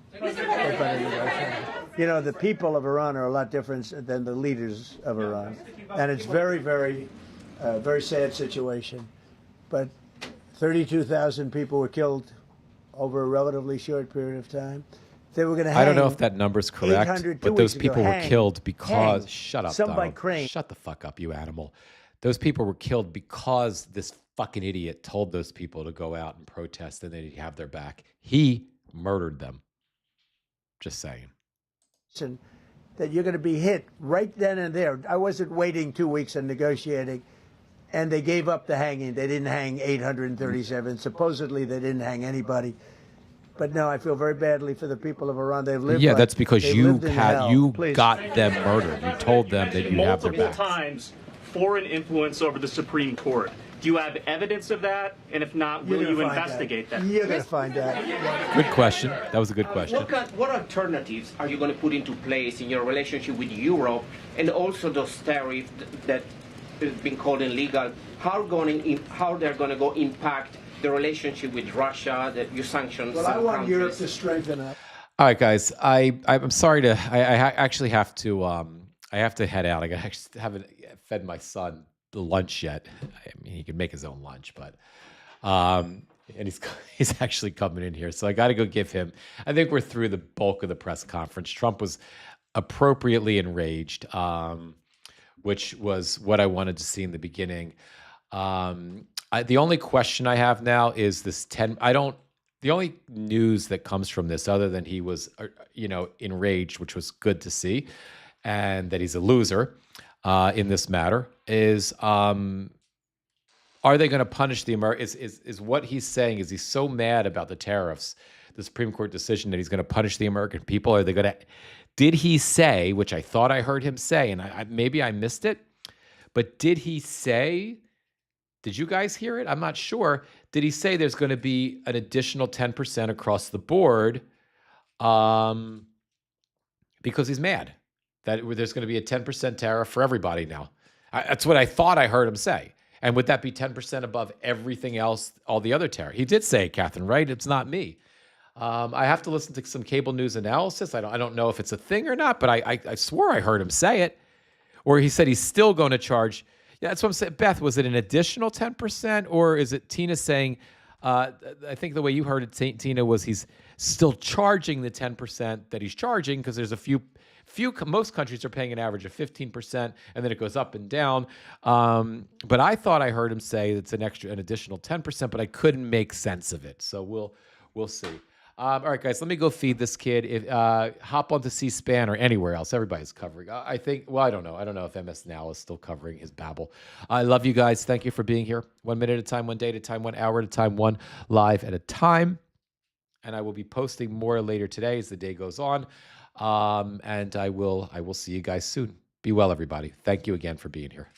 You know, the people of Iran are a lot different than the leaders of Iran. And it's very, very sad situation. But 32,000 people were killed over a relatively short period of time. they were going to hang. I don't know if that number's correct, 800 but those people were killed because. Shut up, some by Donald. crane. Shut the fuck up, you animal. Those people were killed because this fucking idiot told those people to go out and protest and they'd have their back. He murdered them. Just saying. That you're going to be hit right then and there. I wasn't waiting 2 weeks and negotiating, and they gave up the hanging. They didn't hang 837. Supposedly, they didn't hang anybody. But no, I feel very badly for the people of Iran. They've lived. Yeah, that's because you Please. got them murdered. You told them that you have their multiple back. times foreign influence over the Supreme Court. Do you have evidence of that? And if not, will you investigate that? You're going to find out. Good question. That was a good question. What alternatives are you going to put into place in your relationship with Europe, and also those tariffs that have been called illegal? How they're going to go impact the relationship with Russia, your sanctions? Well, I want Europe to strengthen up. All right, guys. I'm sorry to. I actually have to. I have to head out. I haven't fed my son the lunch yet. I mean, he can make his own lunch, but and he's actually coming in here, so I got to go give him. I think we're through the bulk of the press conference. Trump was appropriately enraged, which was what I wanted to see in the beginning. The only question I have now is this 10. The only news that comes from this, other than he was, enraged, which was good to see, and that he's a loser in this matter, is are they going to punish the Americans? Is what he's saying, is he's so mad about the tariffs, the Supreme Court decision, that he's going to punish the American people? Are they going to? Did he say, which I thought I heard him say, and maybe I missed it, but did he say? Did you guys hear it? I'm not sure. Did he say there's going to be an additional 10% across the board because he's mad that there's going to be a 10% tariff for everybody now? That's what I thought I heard him say. And would that be 10% above everything else, all the other tariffs? He did say it, Catherine, right? It's not me. I have to listen to some cable news analysis. I don't know if it's a thing or not, but I swore I heard him say it. Or he said he's still going to charge. Yeah, that's what I'm saying. Beth, was it an additional 10%, or is it Tina saying, I think the way you heard it, Tina, was he's still charging the 10% that he's charging because there's most countries are paying an average of 15%, and then it goes up and down. But I thought I heard him say it's an additional 10%, but I couldn't make sense of it. So we'll see. All right, guys, let me go feed this kid. Hop onto C-SPAN or anywhere else. Everybody's covering. I think, well, I don't know. I don't know if MS Now is still covering his babble. I love you guys. Thank you for being here. 1 minute at a time, 1 day at a time, 1 hour at a time, one live at a time. And I will be posting more later today as the day goes on. And I will see you guys soon. Be well, everybody. Thank you again for being here.